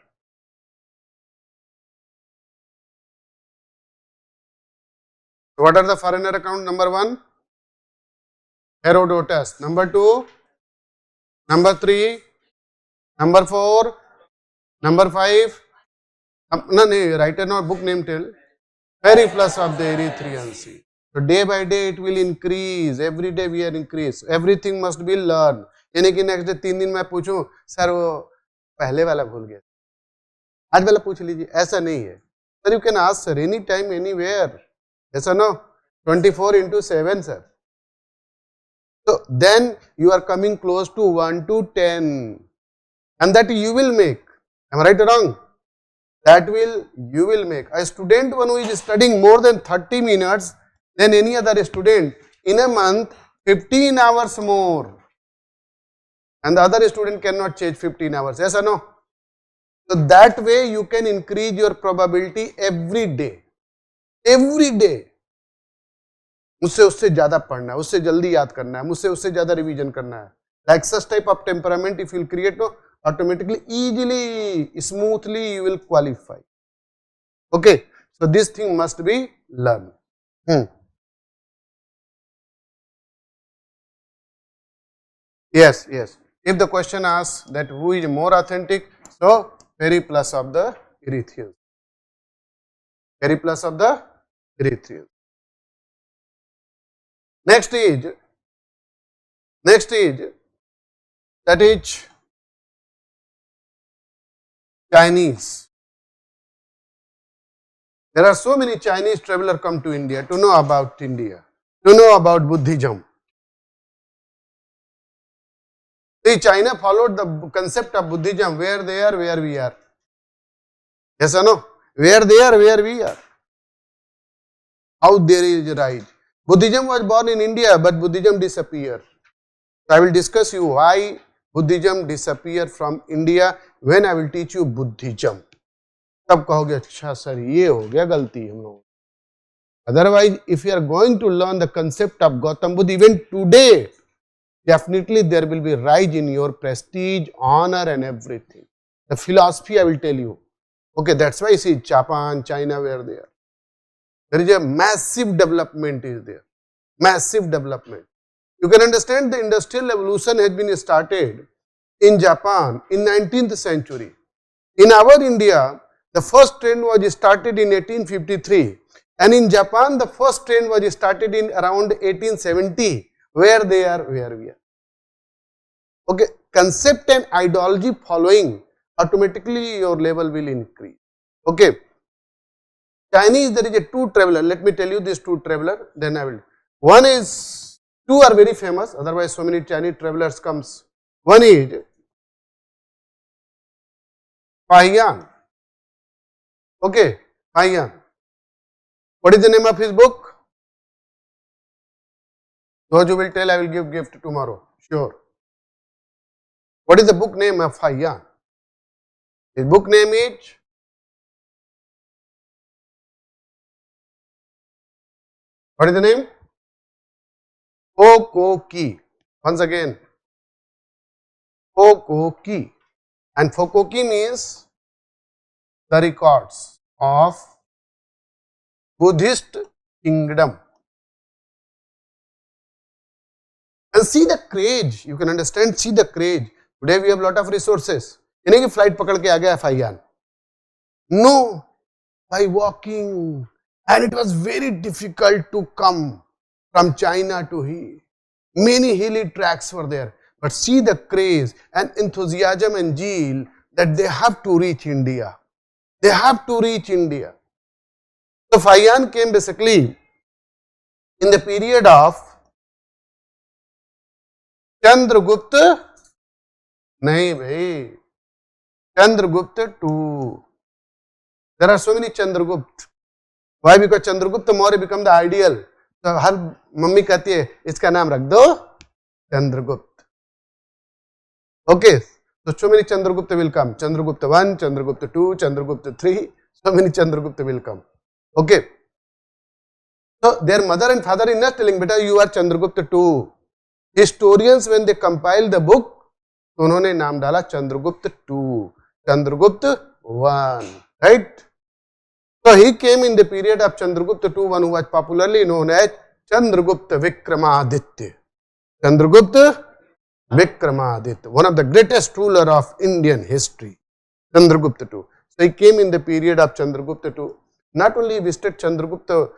A: What are the foreigner account? Number 1, Herodotus. Number 2, number 3, number 4, number 5. No, writer no book name tell. Periplus of the Erythraean Sea. So day by day it will increase. Every day we are increase. Everything must be learned. यानी कि next day 3 दिन मैं पूछूं sir वो पहले वाला भूल गया, आज वाला पूछ लीजिए, ऐसा नहीं है sir. You can ask sir any time anywhere, ऐसा no 24/7 sir. So then you are coming close to 1 to 10 and that you will make. Am I right or wrong? That you will make. A student one who is studying more than 30 minutes than any other student in a month 15 hours more, and the other student cannot change 15 hours. Yes or no? So that way you can increase your probability every day. Every day. मुझसे उससे ज्यादा पढ़ना है, उससे जल्दी याद करना है, मुझसे उससे ज्यादा रिवीजन करना है. Like such type of temperament if you will create, no, automatically, easily, smoothly you will qualify. Okay, so this thing must be learned. Yes, yes. If the question asks that who is more authentic, so Periplus of the Erythraeans. Periplus of the Erythraeans. Next is that is Chinese. There are so many Chinese travelers come to India to know about India, to know about Buddhism. See, China followed the concept of Buddhism. Where they are, where we are. Yes or no? Where they are, where we are. How there is a rise. Buddhism was born in India, but Buddhism disappeared. So I will discuss you why Buddhism disappeared from India when I will teach you Buddhism. तब कहोगे अच्छा sir ये हो गया गलती हम लोग. Otherwise, if you are going to learn the concept of Gautam Buddha even today, definitely there will be rise in your prestige, honor and everything. The philosophy I will tell you. Okay, that's why you see Japan, China were there. There is a massive development is there. Massive development. You can understand the industrial revolution has been started in Japan in 19th century. In our India, the first train was started in 1853 and in Japan the first train was started in around 1870. Where they are, where we are. Okay, concept and ideology following, automatically your level will increase. Okay, Chinese, there is a 2 traveler. Let me tell you these 2 traveler. Then I will. One is, 2 are very famous. Otherwise, so many Chinese travelers comes. One is Fahian. Okay, Fahian. What is the name of his book? Those who will tell, I will give gift tomorrow. Sure. What is the book name of Fahian? His book name is what is the name? Fokoki. Once again, Fokoki. And Fokoki means the records of Buddhist kingdom. And see the craze, you can understand, see the craze. Today we have lot of resources. You know, flight pakad ke aa gaya Fahian. No, by walking. And it was very difficult to come from China to here. Many hilly tracks were there. But see the craze and enthusiasm and zeal that they have to reach India. They have to reach India. So Fahian came basically in the period of Chandragupta, nahi bhai, Chandragupta II. There are so many Chandragupta. Why? Because Chandragupta Maurya become the ideal. So her mummy कहती है इसका नाम रख दो Chandragupta. Okay. So many Chandragupta will come. Chandragupta 1, Chandragupta 2, Chandragupta 3. So many Chandragupta will come. Okay. So their mother and father is not telling, beta you are Chandragupta 2. Historians when they compile the book, तो उन्होंने नाम डाला Chandragupta 2, Chandragupta 1, right? So he came in the period of Chandragupta 2, one who was popularly known as Chandragupta Vikramaditya. Chandragupta Vikramaditya, one of the greatest ruler of Indian history, Chandragupta 2. So he came in the period of Chandragupta 2. Not only visited Chandragupta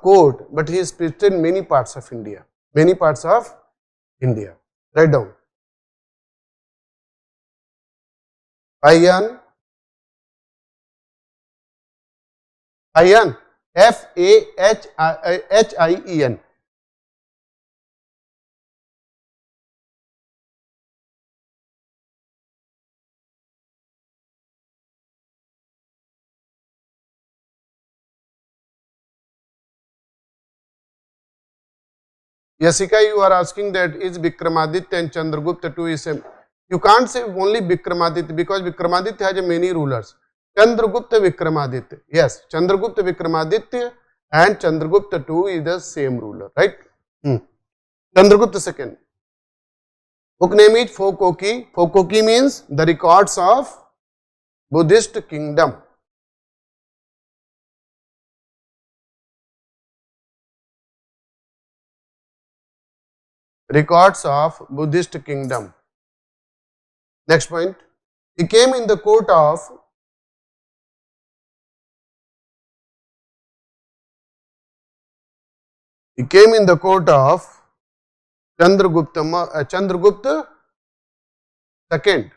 A: court, but he has visited many parts of India. Many parts of India. Write down. Fahian. Fahian. F-A-H-I-E-N. Yasika, you are asking that is Vikramaditya and Chandragupta 2 is same. You can't say only Vikramaditya because Vikramaditya has many rulers. Chandragupta Vikramaditya. Yes, Chandragupta Vikramaditya and Chandragupta 2 is the same ruler, right? Chandragupta second. Book name is Fokoki. Fokoki means the records of Buddhist kingdom. Records of Buddhist kingdom. Next point. He came in the court of Chandragupta second.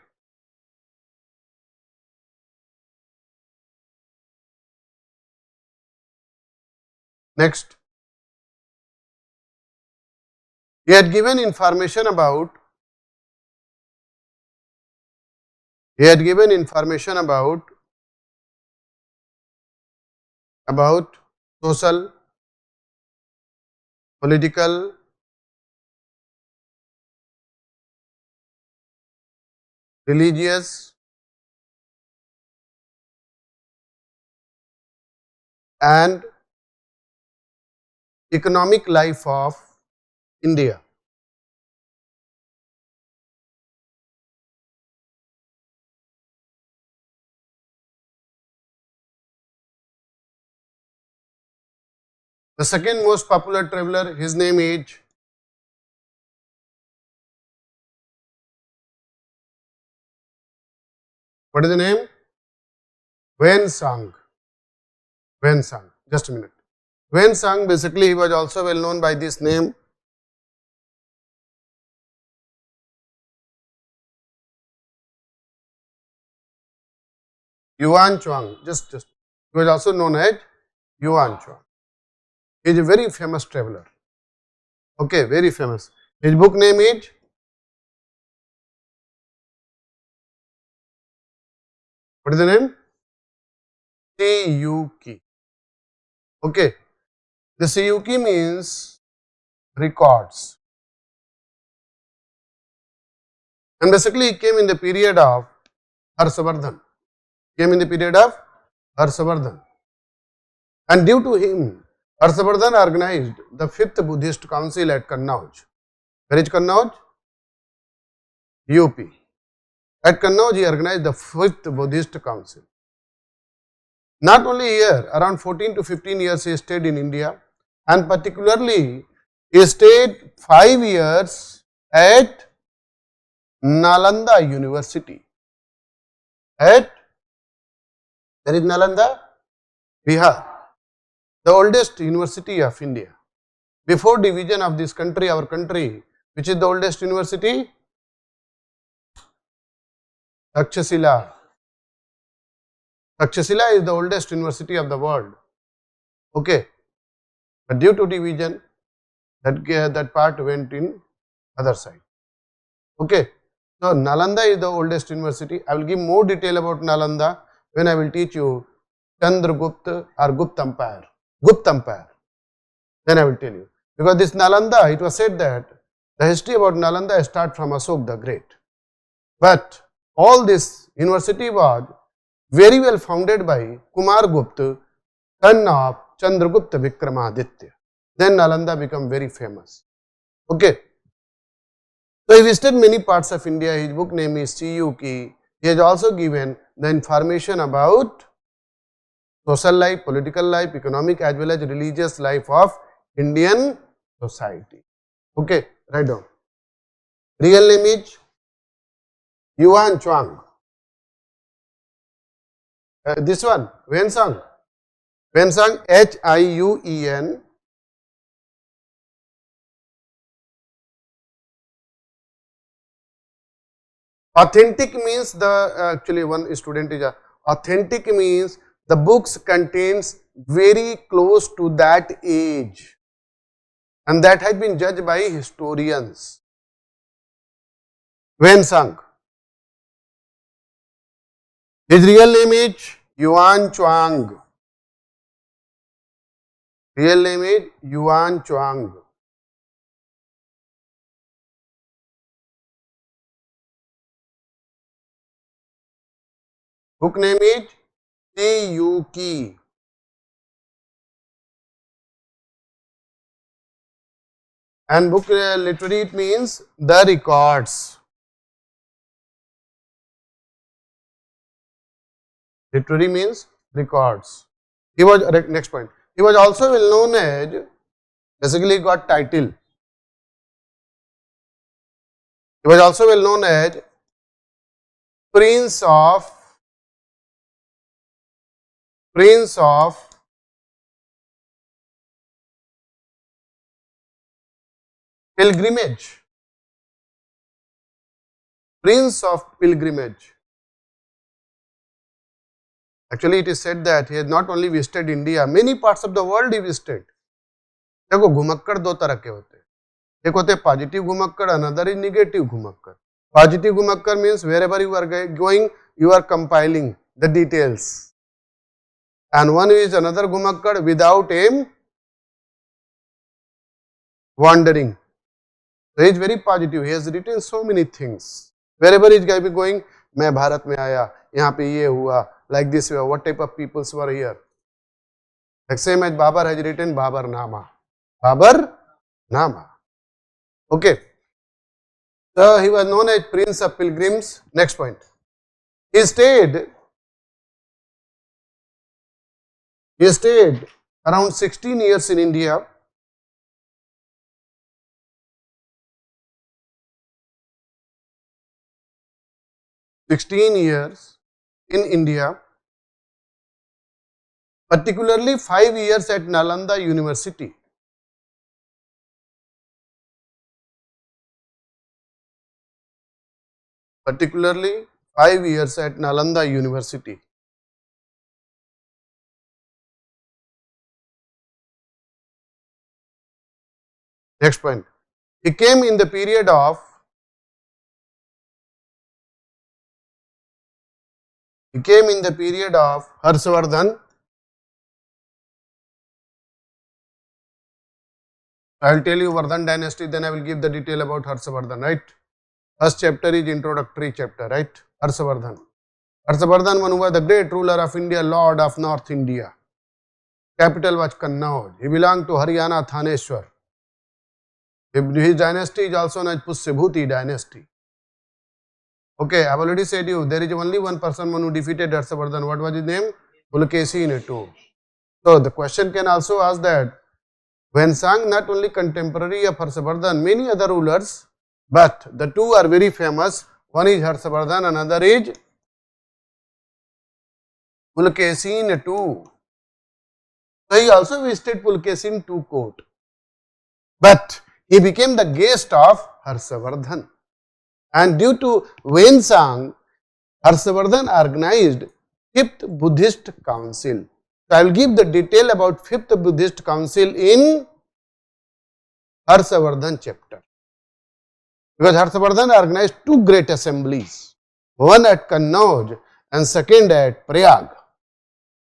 A: Next. He had given information about social, political, religious and economic life of India. The second most popular traveler, his name is what is the name? Wensang. Just a minute. Wensang, basically he was also well known by this name. Yuan Chuang. Just he was also known as Yuan Chuang. He is a very famous traveler. Okay, very famous. His book name is what is the name? Siyuki. Okay, the Siyuki means records, and basically he came in the period of Harshavardhan. And due to him, Harshavardhan organized the 5th Buddhist Council at Kannauj. Where is Kannauj? UP. At Kannauj, he organized the 5th Buddhist Council. Not only here, around 14 to 15 years he stayed in India, and particularly he stayed 5 years at Nalanda University. Where is Nalanda? Bihar, the oldest university of India. Before division of this country, our country, which is the oldest university? Takshashila. Takshashila is the oldest university of the world. Okay, but due to division, that part went in other side. Okay, so Nalanda is the oldest university. I will give more detail about Nalanda when I will teach you Chandragupta or Gupta Empire. Then I will tell you. Because this Nalanda, it was said that the history about Nalanda starts from Ashok the Great. But all this university was very well founded by Kumar Gupta, son of Chandragupta Vikramaditya. Then Nalanda became very famous. Okay. So he visited many parts of India. His book name is CUK. He has also given the information about social life, political life, economic as well as religious life of Indian society. Okay, write down. Real name is Yuan Chuang. This one, Wen Sang. Wen Sang, H-I-U-E-N. Authentic means actually one student is authentic means the books contains very close to that age, and that has been judged by historians. Wen Sang. His real name is Yuan Chuang. Real name is Yuan Chuang. Book name is CUK. And book literally it means the records. Literary means records. He was, next point, he was also well known as, basically got title. He was also well known as Prince of Pilgrimage. Prince of Pilgrimage. Actually, it is said that he has not only visited India, many parts of the world he visited. देखो घुमक्कड़ दो तरह के होते हैं, एक होते positive घुमक्कड़, another is negative घुमक्कड़. पॉजिटिव घुमक्कड़ means wherever you are going, you are compiling the details. And one is another घुमक्कड़ without aim, wandering. So he is very positive. He has written so many things. Wherever he is going, मैं भारत में आया, यहाँ पे ये हुआ, like this, what type of peoples were here. Like same as Babar has written Babar Nama. Babar Nama. Okay. So he was known as Prince of Pilgrims. Next point. He stayed around 16 years in India. Particularly 5 years at Nalanda University. Particularly 5 years at Nalanda University. Next point. He came in the period of Harshvardhan. I will tell you Vardhan dynasty, then I will give the detail about Harshvardhan, right? First chapter is introductory chapter, right? Harshvardhan. Harshvardhan one was the great ruler of India, Lord of North India. Capital was Kannauj. He belonged to Haryana Thaneshwar. His dynasty is also known as Pushyabhuti dynasty. Okay, I have already said you, there is only one person who defeated Harshvardhan. What was his name? Pulkesin II. So the question can also ask that, Wen Sang not only contemporary of Harshvardhan, many other rulers, but the two are very famous. One is Harshvardhan, another is Pulkesin II. So he also visited Pulkesin II court, but he became the guest of Harshvardhan. And due to Wen Sang, Harshvardhan organized 5th Buddhist Council. So I will give the detail about 5th Buddhist Council in Harshvardhan chapter. Because Harshvardhan organized 2 great assemblies, one at Kannauj and second at Prayag.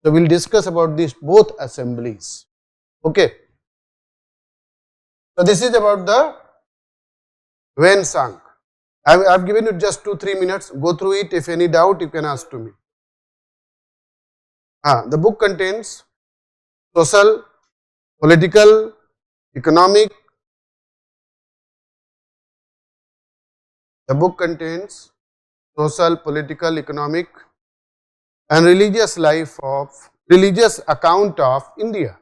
A: So we will discuss about these both assemblies. Okay. So this is about the Wen Sang. I've given you just 2-3 minutes. Go through it. If any doubt, you can ask to me. The book contains social, political, economic. The book contains social, political, economic and religious account of India.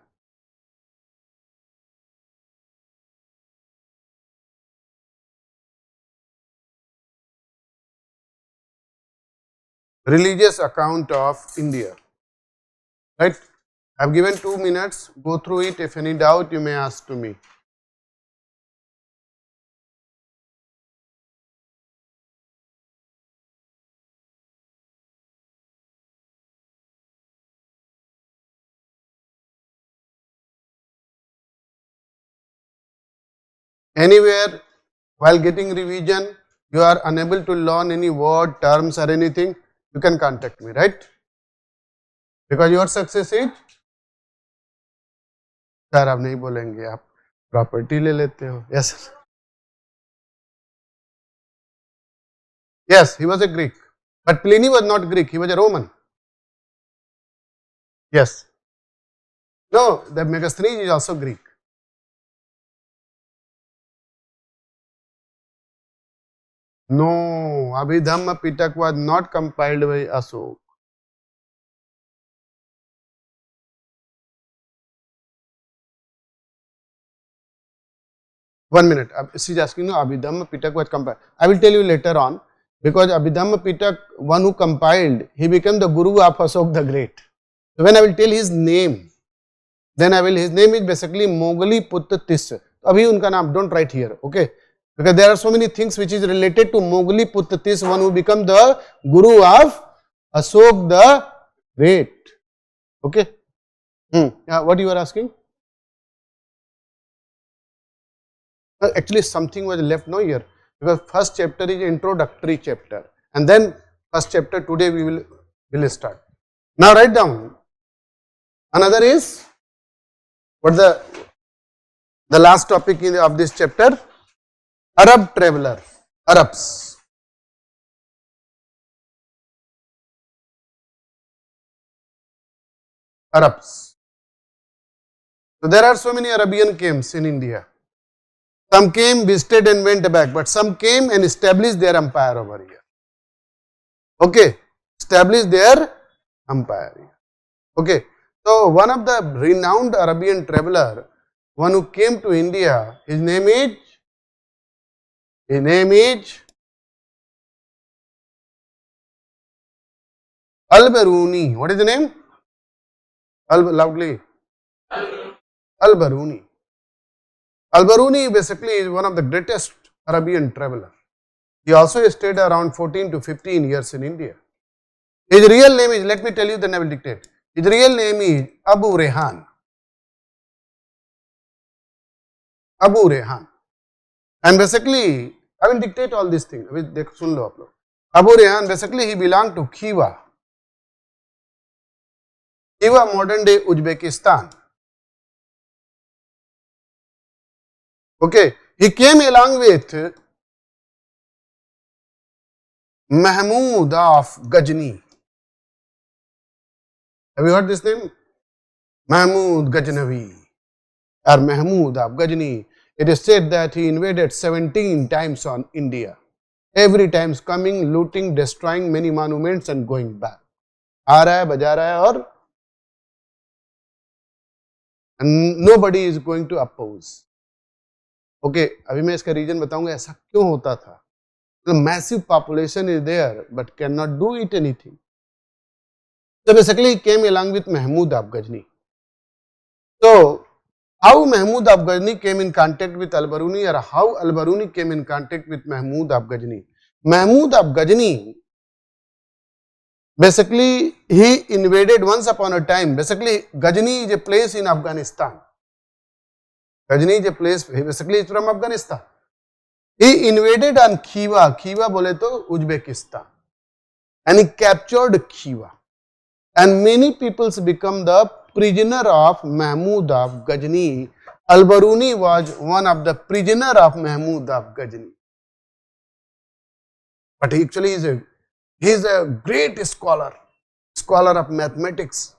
A: Religious account of India. Right? I have given 2 minutes. Go through it. If any doubt, you may ask to me. Anywhere while getting revision, you are unable to learn any word, terms or anything, you can contact me, right? Because your success is, sir आप नहीं बोलेंगे, आप property ले लेते हो. Yes, yes, he was a Greek, but Pliny was not Greek, he was a Roman. Yes, no, the Megasthenes is also Greek. No, Abhidhamma Pitak was not compiled by Ashok. One minute, she is asking, no, Abhidhamma Pitak was compiled. I will tell you later on, because Abhidhamma Pitak, one who compiled, he became the guru of Ashok the Great. So when I will tell his name, then his name is basically Mogali Putta Tis. Abhi unka naam, don't write here, okay? Because there are so many things which is related to Mogali Putta Tis, one who become the guru of Ashok the Great. Okay? Yeah, what you are asking? Actually, something was left no here, because first chapter is introductory chapter, and then first chapter today we will start. Now write down. Another is what the last topic of this chapter, Arab traveler, Arabs. Arabs. So there are so many Arabian camps in India. Some came, visited and went back, but some came and established their empire over here. Okay, established their empire here. Okay, so one of the renowned Arabian traveler, one who came to India, his name is Al-Biruni. What is the name? Loudly. Al-Biruni. Al-Biruni basically is one of the greatest Arabian traveler. He also stayed around 14 to 15 years in India. His real name is, let me tell you, then I will dictate. His real name is Abu Rehan. Abu Rehan. And basically, I will dictate all these things. Abu Rehan, basically he belonged to Khiva. Khiva, modern day Uzbekistan. Okay, he came along with Mahmud of Ghazni. Have you heard this name? Mahmud Ghaznavi or Mahmud of Ghazni. It is said that he invaded 17 times on India. Every time coming, looting, destroying many monuments and going back. आ रहा है, बजा रहा है और and nobody is going to oppose. Okay, अभी मैं इसका reason बताऊंगा ऐसा क्यों होता था. The massive population is there but cannot do it anything. So basically he came along with Mahmud of Ghazni. So how Mahmud of Ghazni came in contact with Al-Biruni, or how Al-Biruni came in contact with Mahmud of Ghazni? Mahmud of Ghazni, basically he invaded once upon a time. Basically Ghazni is a place in Afghanistan. Ghazni is a place, basically is from Afghanistan. He invaded on Khiva. Khiva bole to Uzbekistan. And he captured Khiva. And many peoples become the prisoner of Mahmud of Ghazni. Al-Biruni was one of the prisoner of Mahmud of Ghazni. but he actually is a great scholar of mathematics,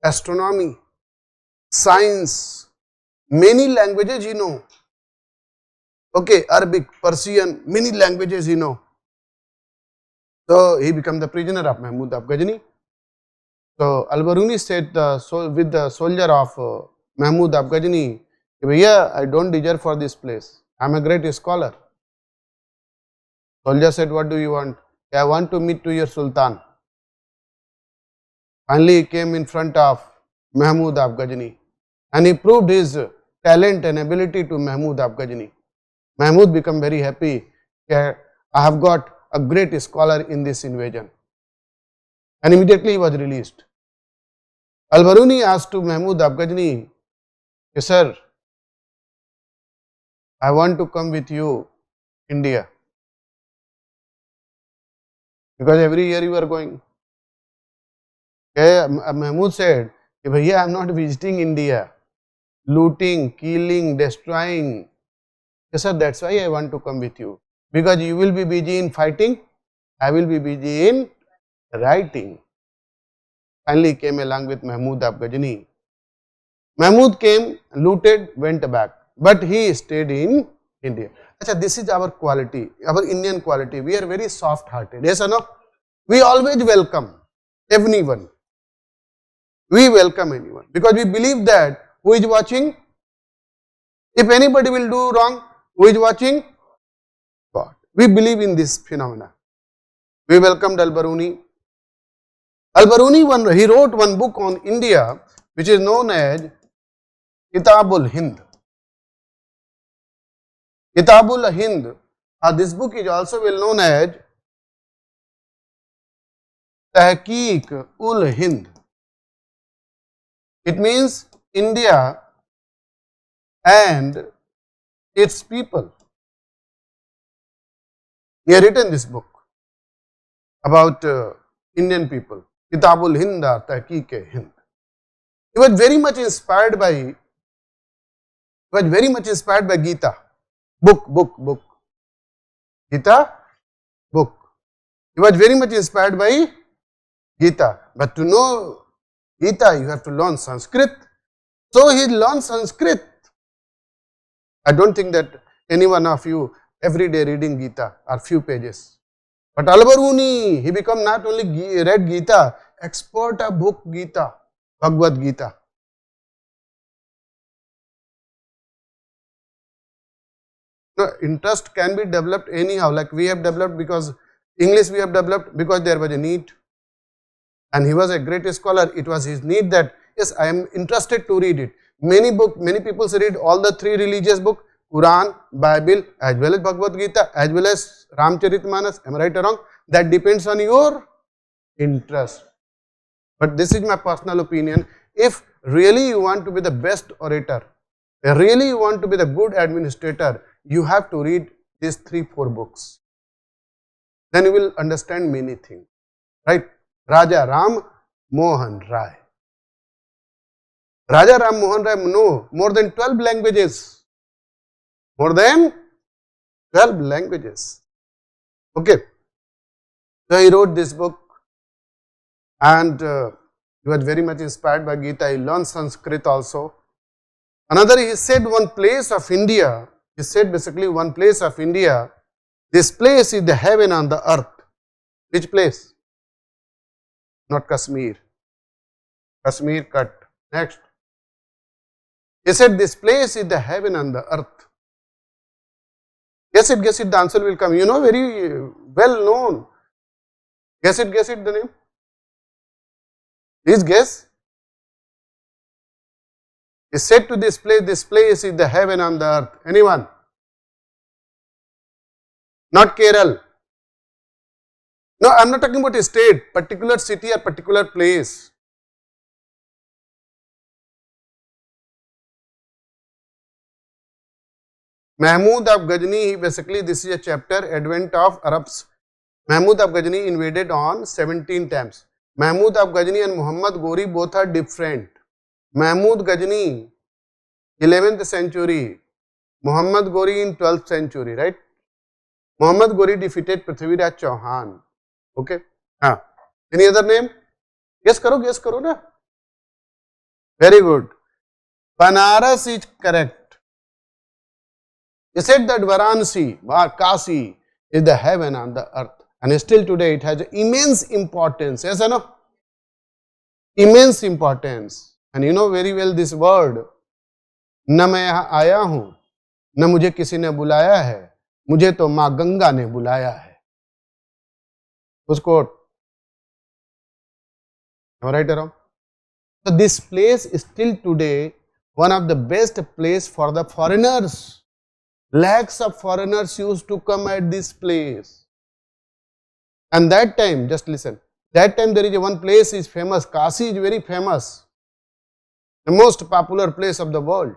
A: astronomy, science, many languages he know. Okay, Arabic, Persian, many languages he know. So he became the prisoner of Mahmud of Ghazni. So Al-Biruni said with the soldier of Mahmud of Ghazni, "Bhaiya, I don't deserve for this place. I am a great scholar." Soldier said, "What do you want?" "I want to meet to your Sultan." Finally, he came in front of Mahmud of Ghazni and he proved his talent and ability to Mahmud of Ghazni. Mahmud became very happy. "I have got a great scholar in this invasion." And immediately he was released. Al-Biruni asked to Mahmud of Ghazni, "Sir, I want to come with you India, because every year you are going." Mahmud said, "Bhaiya, I am not visiting India, looting, killing, destroying. Yes, sir, that's why I want to come with you, because you will be busy in fighting, I will be busy in writing." Finally came along with Mahmud of Ghazni. Mahmud came, looted, went back, but he stayed in India. Achha, this is our quality, our Indian quality. We are very soft hearted. Yes or no? We always welcome anyone. We welcome anyone because we believe that who is watching? If anybody will do wrong, who is watching? God. We believe in this phenomena. We welcomed Al-Biruni. Al-Biruni, he wrote one book on India which is known as Kitabul Hind. Kitabul Hind. This book is also well known as Tahqiq ul Hind. It means India and its people. He had written this book about Indian people, Kitabul Hind or Tahqiq Hind. He was very much inspired by Gita, book. Gita, book. He was very much inspired by Gita, but to know Gita, you have to learn Sanskrit. So he learned Sanskrit. I don't think that any one of you every day reading Gita or few pages. But Al-Biruni, he become not only read Gita, expert of book Gita, Bhagavad Gita. No, interest can be developed anyhow, like we have developed because English we have developed because there was a need. And he was a great scholar. It was his need that, yes, I am interested to read it. Many people read all the three religious books, Quran, Bible, as well as Bhagavad Gita, as well as Ramcharitmanas. Am I right or wrong? That depends on your interest. But this is my personal opinion. If really you want to be the best orator, really you want to be the good administrator, you have to read these 3-4 books. Then you will understand many things, right? Raja Ram Mohan Rai. Raja Ram Mohan Rai know more than 12 languages. More than 12 languages. Okay. So he wrote this book and he was very much inspired by Gita. He learned Sanskrit also. Another, he said one place of India, he said basically one place of India, this place is the heaven on the earth. Which place? Not Kashmir. Kashmir cut. Next. He said this place is the heaven on the earth. Guess it, the answer will come. You know, very well known. Guess it, the name. Please guess. He said to this place is the heaven on the earth. Anyone? Not Kerala. No, I am not talking about a state, particular city or particular place. Mahmud of Ghazni, basically this is a chapter, Advent of Arabs. Mahmud of Ghazni invaded on 17 times. Mahmud of Ghazni and Muhammad Ghori both are different. Mahmud Ghazni, 11th century. Muhammad Ghori in 12th century, right? Muhammad Ghori defeated Prithviraj Chauhan. Okay. Any other name? Guess karo na. Very good. Banaras is correct. He said that Varanasi, Kashi is the heaven on the earth, and still today it has immense importance. Yes or no? Immense importance. And you know very well this word, न मैं यहाँ आया हूँ, न मुझे किसी ने बुलाया है, मुझे तो माँ गंगा ने बुलाया है. उसको right or wrong? So this place is still today one of the best place for the foreigners. Lakhs of foreigners used to come at this place. And that time, just listen, that time there is one place is famous, Kashi is very famous, the most popular place of the world.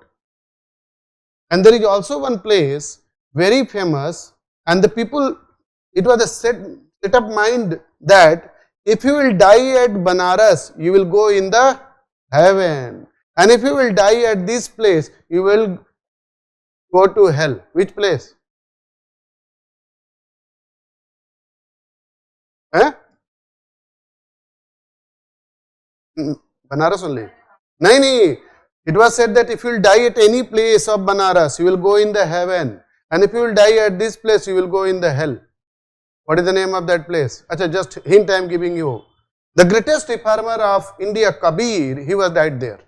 A: And there is also one place very famous, and the people, it was a set up mind that if you will die at Banaras, you will go in the heaven, and if you will die at this place, you will go to hell. Which place? Banaras only? Nahi. It was said that if you will die at any place of Banaras, you will go in the heaven, and if you will die at this place, you will go in the hell. What is the name of that place? Acha, just hint I am giving you. The greatest reformer of India, Kabir, he was died there.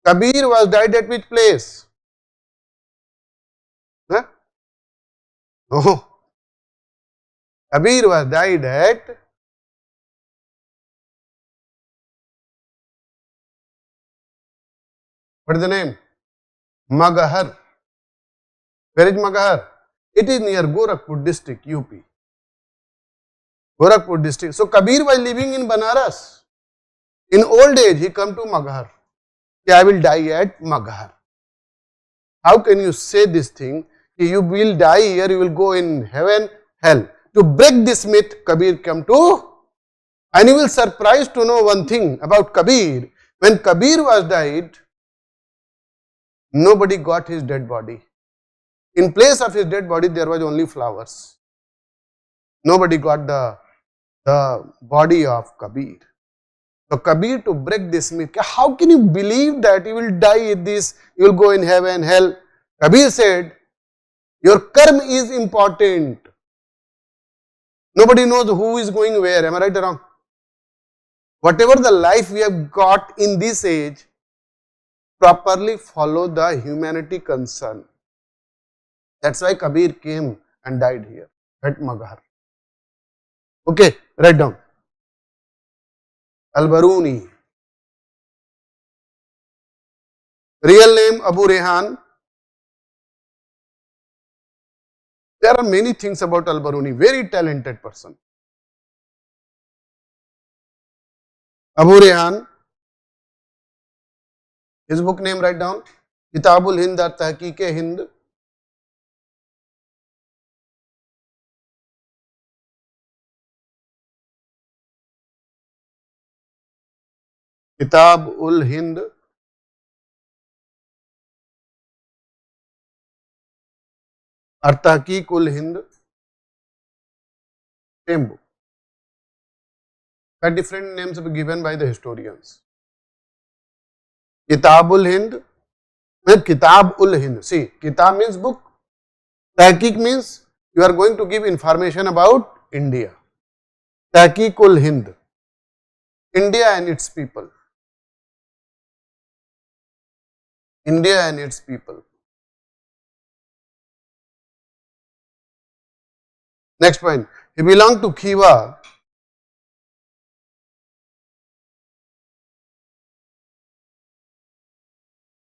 A: Kabir was died at which place? Oh, Kabir was died at what is the name? Maghar. Where is Maghar? It is near Gorakhpur district, UP. Gorakhpur district. So Kabir was living in Banaras. In old age, he come to Maghar. I will die at Maghar. How can you say this thing? You will die here, you will go in heaven, hell. To break this myth, Kabir came to, and you will surprised to know one thing about Kabir. When Kabir was died, nobody got his dead body. In place of his dead body, there was only flowers. Nobody got the body of Kabir. So Kabir, to break this myth, how can you believe that you will die in this, you will go in heaven, hell? Kabir said, your karma is important. Nobody knows who is going where. Am I right or wrong? Whatever the life we have got in this age, properly follow the humanity concern. That's why Kabir came and died here at Maghar. Okay, write down. Al-Baruni. Real name Abu Rehan. There are many things about Al-Baruni. Very talented person. Abu Rehan. His book name write down. Kitabul Hind or Tahqiq-e Hind. Kitab-ul Hind or Tahqiq-ul Hind, same book. But different names are given by the historians. Kitab-ul Hind, Kitab-ul Hind. See, Kitab means book, Tahqiq means you are going to give information about India. Tahqiq-ul Hind, India and its people. India and its people. Next point. He belonged to Khiva.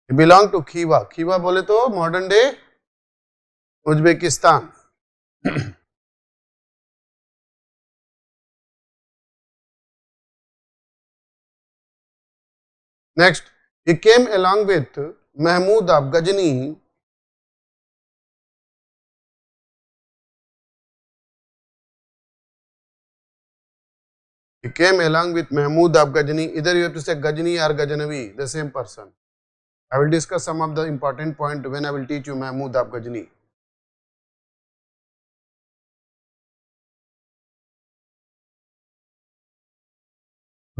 A: He belonged to Khiva. Khiva bole to modern day Uzbekistan. Next, he came along with Mahmud of Ghazni. He came along with Mahmud of Ghazni. Either you have to say Ghazni or Ghaznavi, the same person. I will discuss some of the important points when I will teach you Mahmud of Ghazni.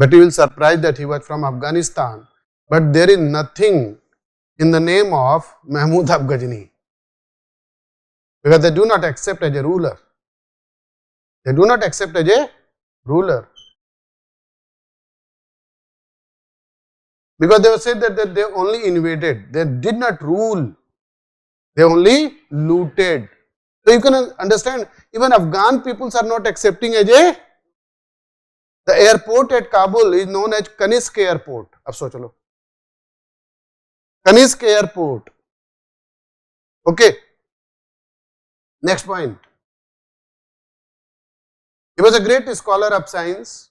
A: but you will surprise that he was from Afghanistan, but there is nothing in the name of Mahmud of Ghazni, because they do not accept as a ruler. They do not accept as a ruler, because they were said that they only invaded, they did not rule, they only looted. So you can understand, even Afghan peoples are not accepting as a, the airport at Kabul is known as Kanisk Airport. Ab soch lo, Kanisk Airport. Okay. Next point. He was a great scholar of science.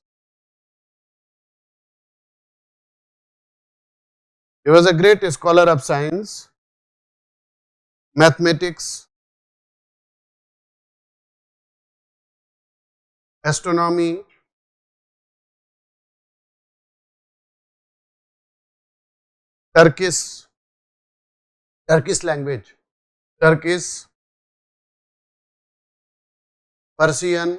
A: He was a great scholar of science, mathematics, astronomy, Turkish language, Turkish, Persian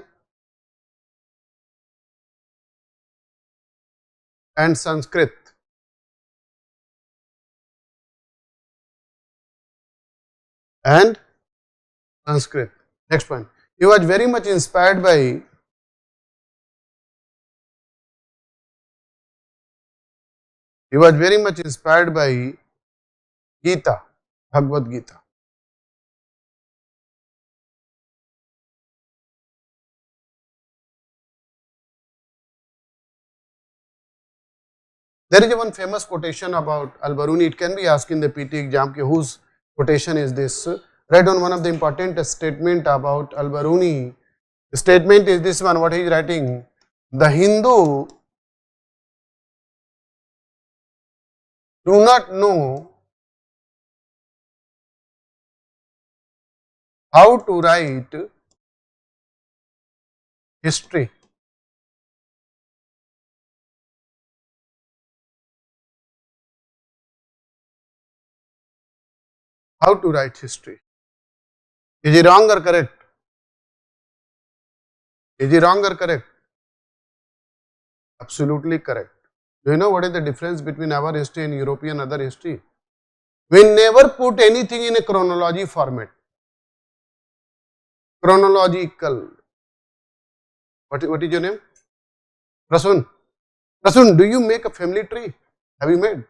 A: and Sanskrit. And Sanskrit. Next point. He was very much inspired by Gita, Bhagavad Gita. There is one famous quotation about Al-Biruni. It can be asked in the PT exam, whose quotation is this? Write on one of the important statement about Al-Biruni. The statement is this one, what he is writing: the Hindu do not know how to write history. How to write history. Is he wrong or correct? Is he wrong or correct? Absolutely correct. Do you know what is the difference between our history and European other history? We never put anything in a chronology format. Chronological. What is your name? Prasun. Prasun, do you make a family tree? Have you made?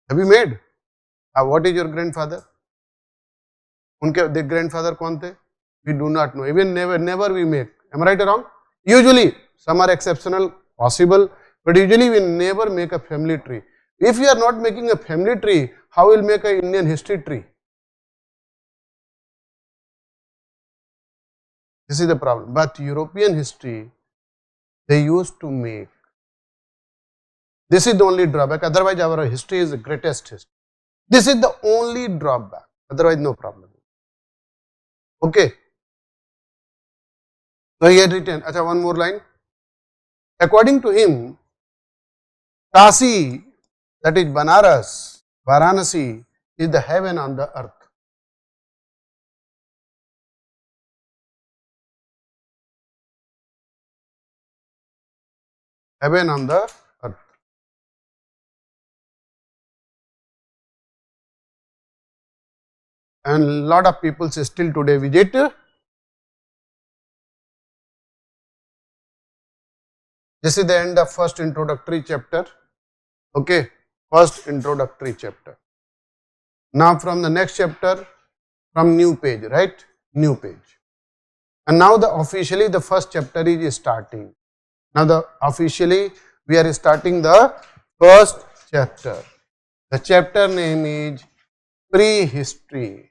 A: Have you made? What is your grandfather? Unke the grandfather kaun the? We do not know. Even never we make. Am I right or wrong? Usually, some are exceptional, possible, but usually we never make a family tree. If you are not making a family tree, how will make an Indian history tree? This is the problem. But European history, they used to make. This is the only drawback. Otherwise, our history is the greatest history. This is the only drawback. Otherwise, no problem. Okay. So he had written, acha, one more line. According to him, Kashi, that is Banaras, Varanasi, is the heaven on the earth. Heaven on the earth. And lot of people still today visit. This is the end of first introductory chapter. Okay, first introductory chapter. Now from the next chapter, from new page, right? New page. And now officially the first chapter is starting. Now officially we are starting the first chapter. The chapter name is Prehistory.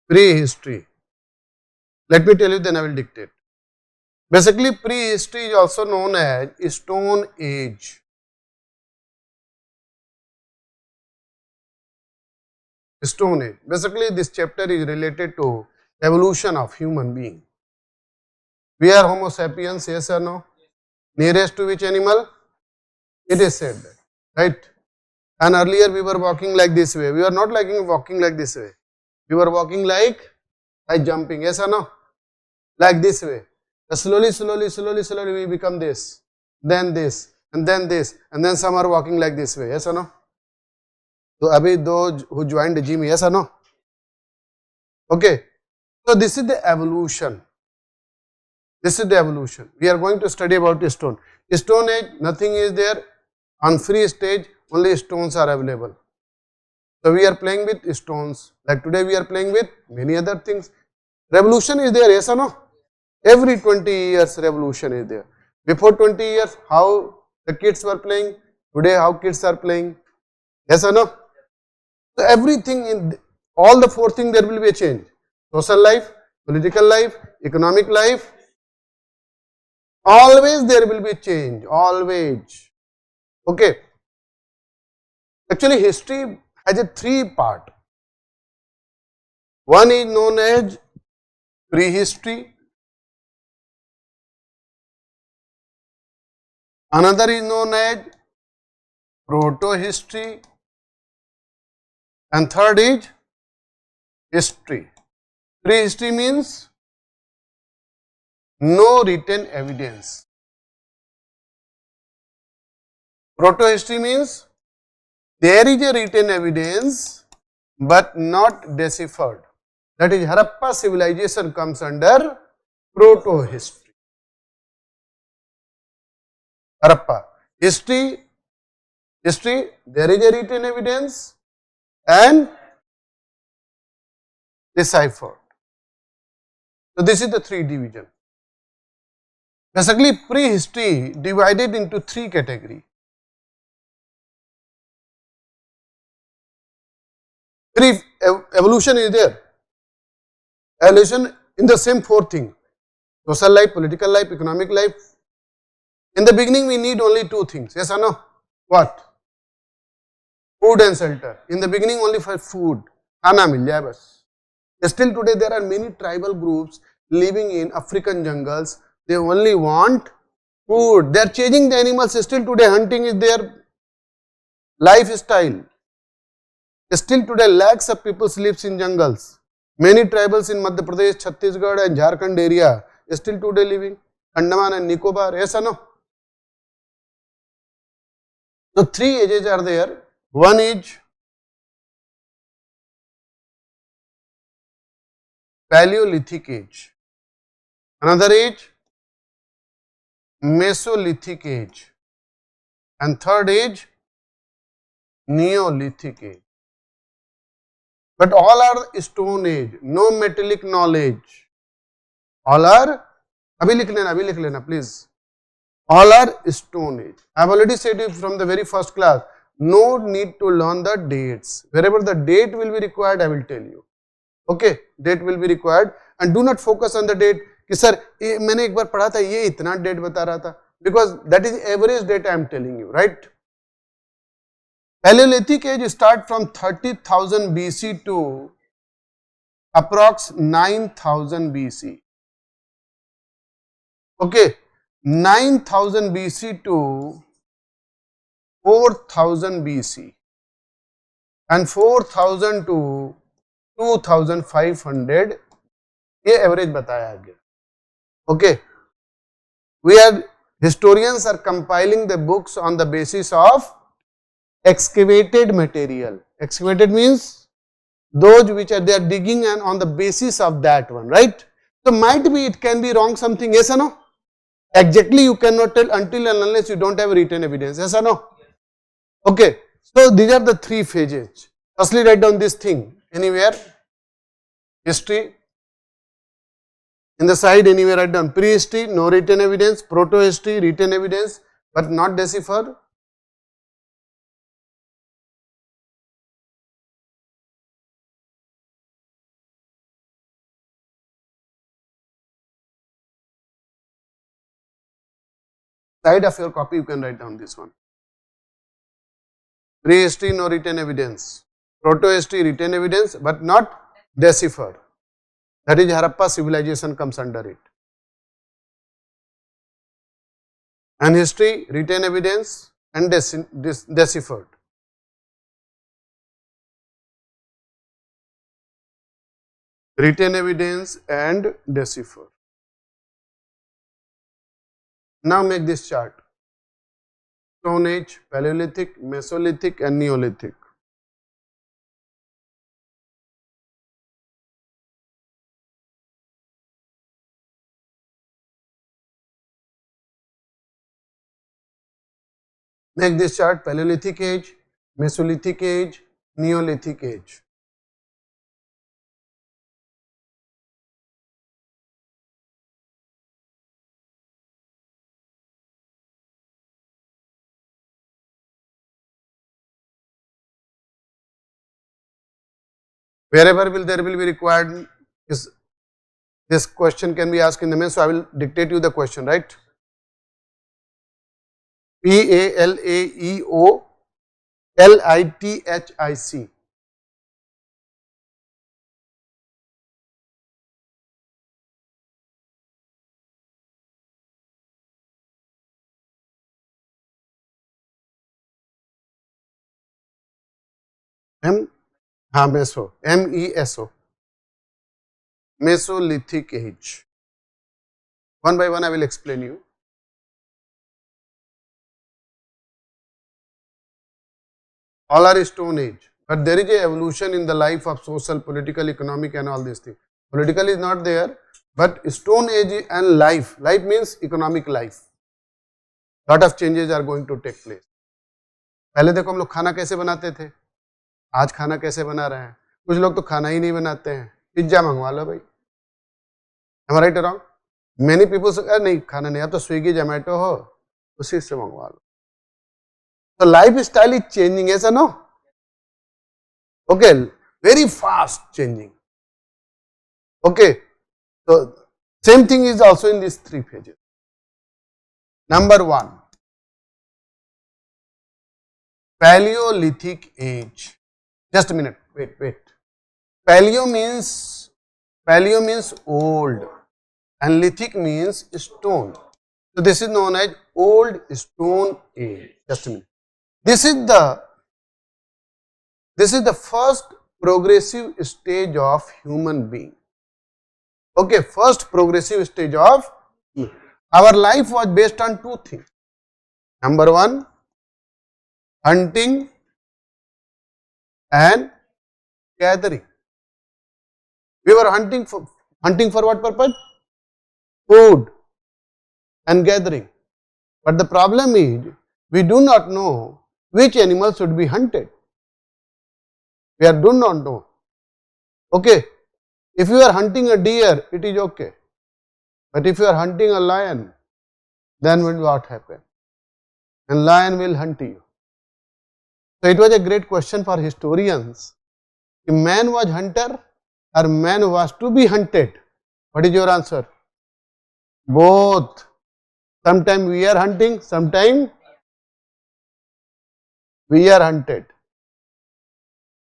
A: Prehistory. Let me tell you, then I will dictate. Basically, prehistory is also known as Stone Age. Stone Age. Basically, this chapter is related to evolution of human being. We are Homo sapiens, yes or no? Nearest to which animal? It is said that, right? And earlier we were walking like this way. We were not walking like this way. We were walking like jumping, yes or no? Like this way. Slowly we become this, then this, and then this, and then some are walking like this way, yes or no? So abhi those who joined the gym, yes or no? Okay. So this is the evolution. This is the evolution. We are going to study about stone. Stone Age, nothing is there. On free stage, only stones are available. So we are playing with stones. Like today we are playing with many other things. Revolution is there, yes or no? Every 20 years revolution is there. Before 20 years, how the kids were playing. Today, how kids are playing. Yes or no? So everything in all the four things there will be a change. Social life, political life, economic life. Always there will be a change. Always. Okay. Actually, history has a three part. One is known as prehistory. Another is known as proto-history. And third is history. Prehistory means no written evidence. Proto-history means there is a written evidence but not deciphered. That is, Harappa civilization comes under proto-history. Harappa. History, there is a written evidence and deciphered. So this is the three division. Basically, prehistory divided into three categories. Evolution is there. Evolution in the same four things: social life, political life, economic life. In the beginning, we need only two things. Yes or no? What? Food and shelter. In the beginning, only for food. Khana mil jaye bas. Still today, there are many tribal groups living in African jungles. They only want food. They are chasing the animals. Still today, hunting is their lifestyle. Still today, lakhs of people lives in jungles. Many tribals in Madhya Pradesh, Chhattisgarh and Jharkhand area still today living. Andaman and Nicobar, yes or no? So three ages are there. One is Paleolithic age. Another age Mesolithic age. And third age Neolithic age. But all are stone age, no metallic knowledge. All are, abhi likh lena please. All are stone age. I have already said it from the very first class. No need to learn the dates. Wherever the date will be required, I will tell you. Okay, date will be required, and do not focus on the date. कि sir, मैंने एक बार पढ़ा था ये इतना date बता रहा था. Because that is average date I am telling you, right? Paleolithic age start from 30,000 BC to approx 9,000 BC. Okay, 9,000 BC to 4,000 BC and 4,000 to 2,500 ये average बताया गया. Okay, historians are compiling the books on the basis of excavated material. Excavated means those which are they are digging and on the basis of that one, right? So might be it can be wrong something, yes or no? Exactly you cannot tell until and unless you don't have written evidence, yes or no? Okay, so these are the three phases. Firstly, write down this thing anywhere. History. In the side anywhere write down prehistory, no written evidence, proto-history, written evidence but not deciphered. Side of your copy you can write down this one. Prehistory, no written evidence. Proto-history, written evidence but not deciphered. That is Harappa civilization comes under it. And history, written evidence and deciphered. Written evidence and deciphered. Now make this chart. Stone Age, Paleolithic, Mesolithic and Neolithic. Make this chart Paleolithic age, Mesolithic age, Neolithic age. Wherever there will be required is this question can be asked in the main, so I will dictate you the question, right? Paleolithic. Meso, MESO, Mesolithic age. One by one I will explain you. All are Stone Age, but there is a evolution in the life of social, political, economic and all these things. Political is not there, but Stone Age and life means economic life. Lot of changes are going to take place. पहले देखो हम लोग खाना कैसे बनाते थे, आज खाना कैसे बना रहे हैं. कुछ लोग तो खाना ही नहीं बनाते हैं, पिज्जा मंगवा लो भाई. Am I right or wrong? Many people say नहीं खाना नहीं, अब तो स्विगी जोमेटो हो उसी से मंगवा लो. So lifestyle is changing, yes or no? Okay, very fast changing. Okay, so same thing is also in these three phases. Number 1, Paleolithic age. Just a minute, wait. Paleo means old and lithic means stone. So this is known as old stone age. Just a minute. This is the first progressive stage of human being. Okay, first progressive stage of our life was based on two things. Number 1, hunting and gathering. We were hunting for what purpose? Food and gathering. But the problem is we do not know which animal should be hunted. We do not know. Okay, if you are hunting a deer, it is okay. But if you are hunting a lion, then what happen? And lion will hunt you. So it was a great question for historians. If man was hunter or man was to be hunted, what is your answer? Both. Sometimes we are hunting, sometimes we are hunted.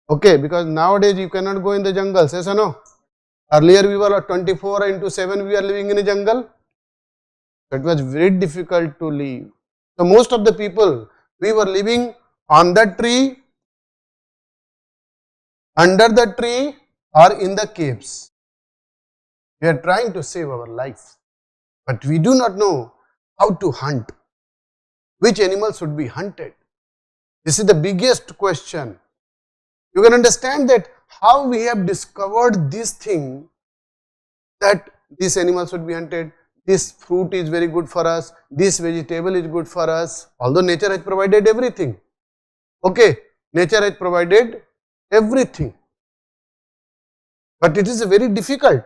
A: Okay, because nowadays you cannot go in the jungle, yes or no? Earlier we were 24/7 we are living in a jungle. It was very difficult to live. So most of the people, we were living on the tree, under the tree or in the caves. We are trying to save our life, but we do not know how to hunt. Which animal should be hunted? This is the biggest question. You can understand that how we have discovered this thing, that this animal should be hunted, this fruit is very good for us, this vegetable is good for us, although nature has provided everything. Okay, nature has provided everything, but it is very difficult.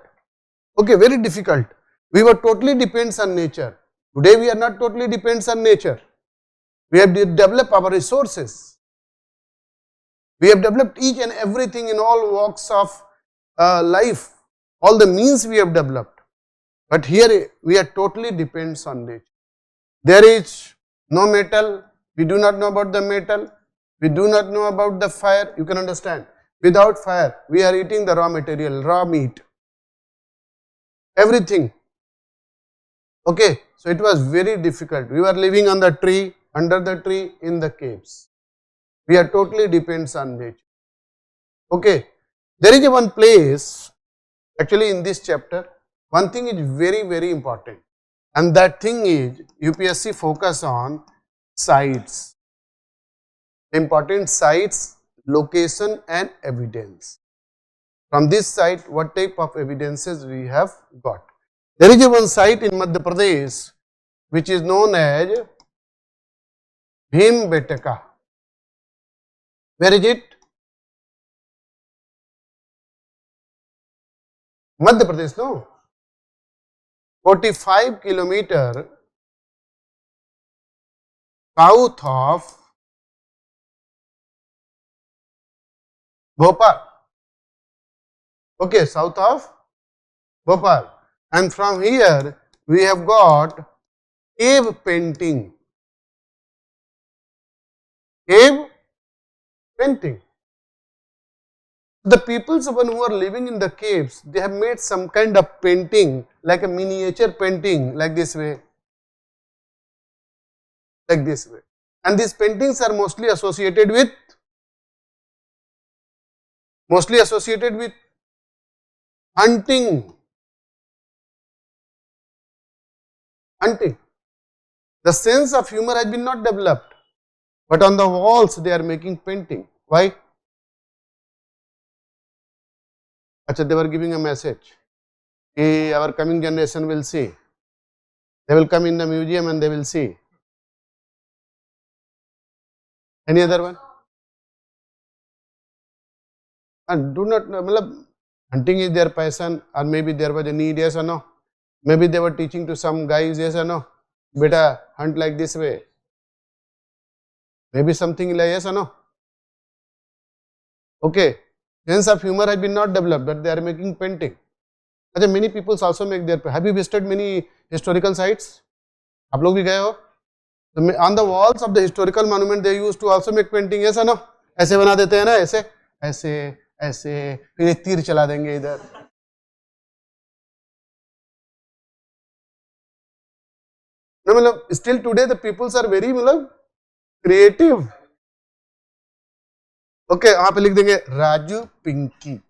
A: Okay, very difficult. We were totally depends on nature. Today we are not totally depends on nature. We have developed our resources. We have developed each and everything in all walks of life, all the means we have developed. But here we are totally depends on nature. There is no metal, we do not know about the metal, we do not know about the fire. You can understand, without fire we are eating the raw material, raw meat. everything. Okay, so it was very difficult. We were living on the tree, under the tree, in the caves. We are totally depends on nature. Okay, there is one place actually in this chapter. One thing is very important, and that thing is UPSC focus on sites, important sites, location and evidence. From this site, what type of evidences we have got? There is one site in Madhya Pradesh which is known as Bhimbetka. Where is it? Madhya Pradesh, no? 45 kilometer south of Bhopal. Okay, south of Bhopal. And from here we have got cave painting. Cave painting. The peoples who are living in the caves, they have made some kind of painting, like a miniature painting, like this way. Like this way. And these paintings are mostly associated with hunting. Hunting. The sense of humor has been not developed, but on the walls they are making painting. Why? Achha, they were giving a message. Our coming generation will see. They will come in the museum and they will see. Any other one? And do not, hunting is their passion, or maybe there was a need, yes or no? Maybe they were teaching to some guys, yes or no? Beta, hunt like this way. Maybe something like, yes or no? Okay, sense of humor has been not developed, but they are making painting. Many people also make their, have you visited many historical sites? आप लोग भी गए हो? So on the walls of the historical monument they used to also make painting, yes or no? ऐसे बना देते हैं ना, ऐसे ऐसे ऐसे, फिर एक तीर चला देंगे इधर. No, मतलब still today the peoples are very creative. Okay, वहां पे लिख देंगे Raju Pinky.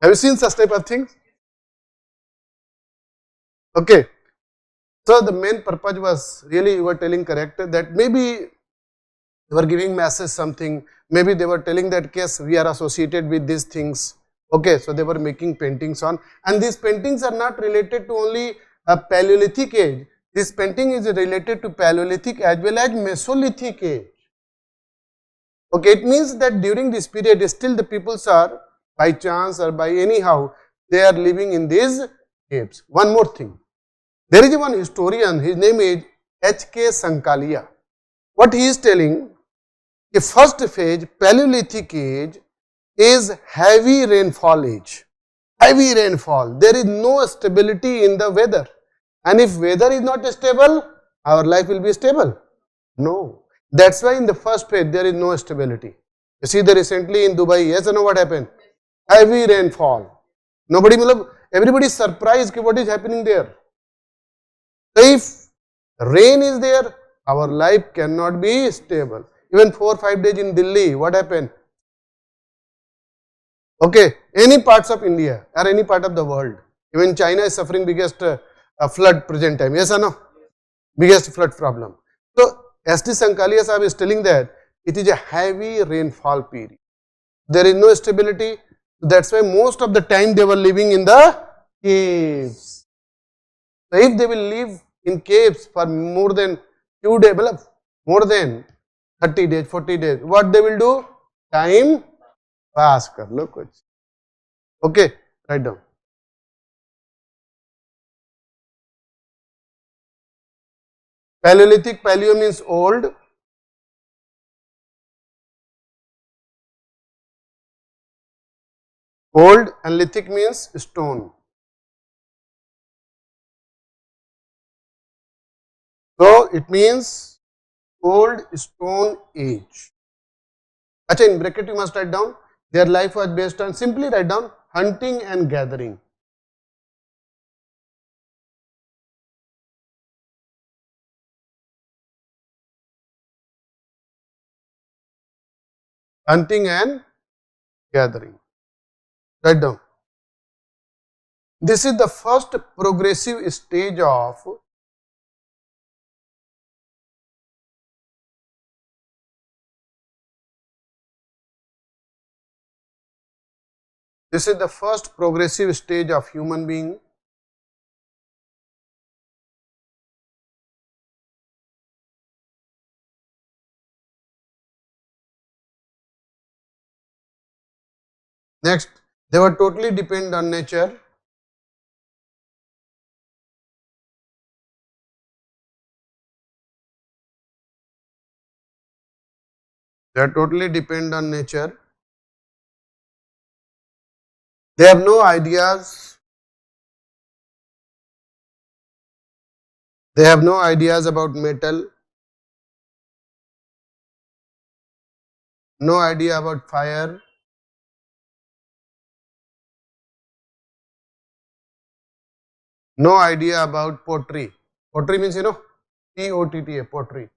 A: Have you seen such type of things? Okay, so the main purpose was really, you were telling correct, that maybe they were giving message something, maybe they were telling that case we are associated with these things. Okay, so they were making paintings on, and these paintings are not related to only a Paleolithic age. This painting is related to Paleolithic as well as Mesolithic age. Okay, it means that during this period still the peoples are, by chance or by anyhow, they are living in these caves. One more thing, there is one historian, his name is H.K. Sankalia. What he is telling, the first phase, Paleolithic age, is heavy rainfall age. Heavy rainfall. There is no stability in the weather. And if weather is not stable, our life will be stable. No. That's why in the first phase there is no stability. You see the recently in Dubai, yes or no, what happened? Heavy rainfall. Nobody, everybody is surprised what is happening there. So if rain is there, our life cannot be stable. Even 4 or 5 days in Delhi, what happened? Okay, any parts of India or any part of the world, even China is suffering biggest flood present time, yes or no? Biggest flood problem. So S.T. Sankalia Sahab is telling that it is a heavy rainfall period. There is no stability, that's why most of the time they were living in the caves. So if they will live in caves for more than few days, more than 30 days, 40 days, what they will do? Time pass kar lo kuch. Okay, write down. Paleolithic, paleo means old. Old, and lithic means stone. So it means old stone age. Acha, in bracket you must write down Their life was based on, simply write down, hunting and gathering. Hunting and gathering. Write down. This is the first progressive stage of human being. Next, they were totally dependent on nature. They are totally dependent on nature. They have no ideas. They have no ideas about metal, no idea about fire, no idea about pottery. Pottery means, you know, P-O-T-T-A, pottery.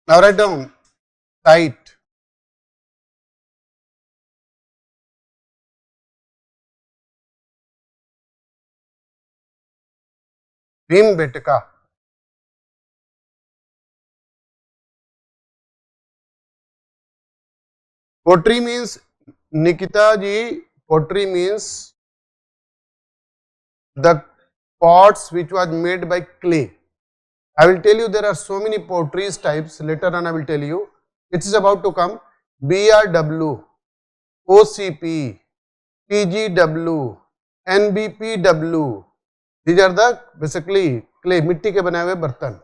A: Now write down sight. Bhimbetka. Pottery means, Nikita ji, pottery means the pots which was made by clay. I will tell you there are so many potteries types, later on I will tell you. It is about to come. BRW, OCP, PGW, NBPW. These are the basically clay, मिट्टी के बनाए हुए बर्तन.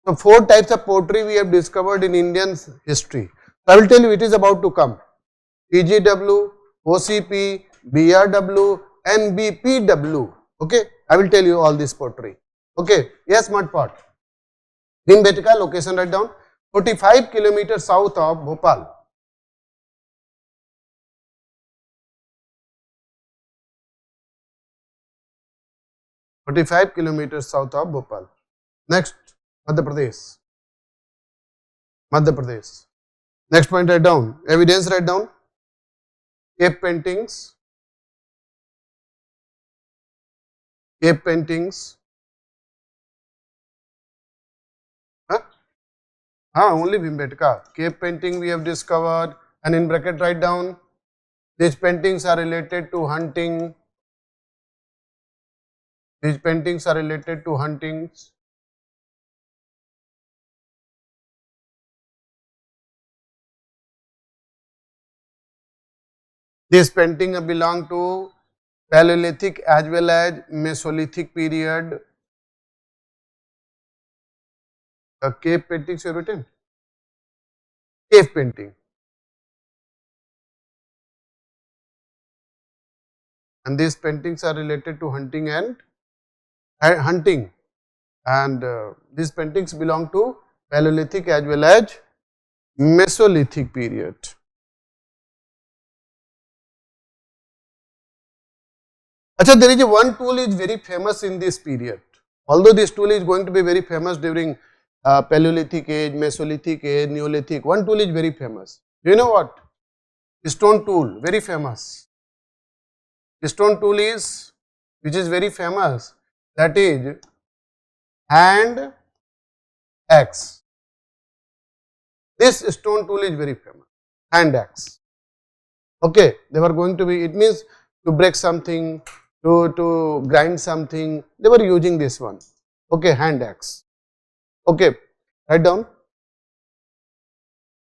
A: So 4 types of pottery we have discovered in Indian history. So I will tell you it is about to come. PGW, OCP, BRW, NBPW. Okay, I will tell you all this pottery. Okay, yes, mud pot. Bhimbetka, location write down, 45 kilometers south of Bhopal. Kilometers south of Bhopal. Next, Madhya Pradesh. Madhya Pradesh. Next point write down, evidence write down, cave paintings. Cave paintings. Huh? Only Bhimbetka. Cave painting we have discovered, and in bracket write down, these paintings are related to hunting. These paintings are related to huntings. These paintings belong to Paleolithic as well as Mesolithic period. Cave paintings you have written? Cave painting. And these paintings are related to hunting and these paintings belong to Paleolithic as well as Mesolithic period. Achha, there is one tool is very famous in this period. Although this tool is going to be very famous during Paleolithic age, Mesolithic age, Neolithic, one tool is very famous. Do you know what? Stone tool, very famous. Stone tool is, which is very famous, that is hand axe. This stone tool is very famous, hand axe. Okay, they were going to be, it means to break something, to grind something, they were using this one. Okay, hand axe. Okay, write down.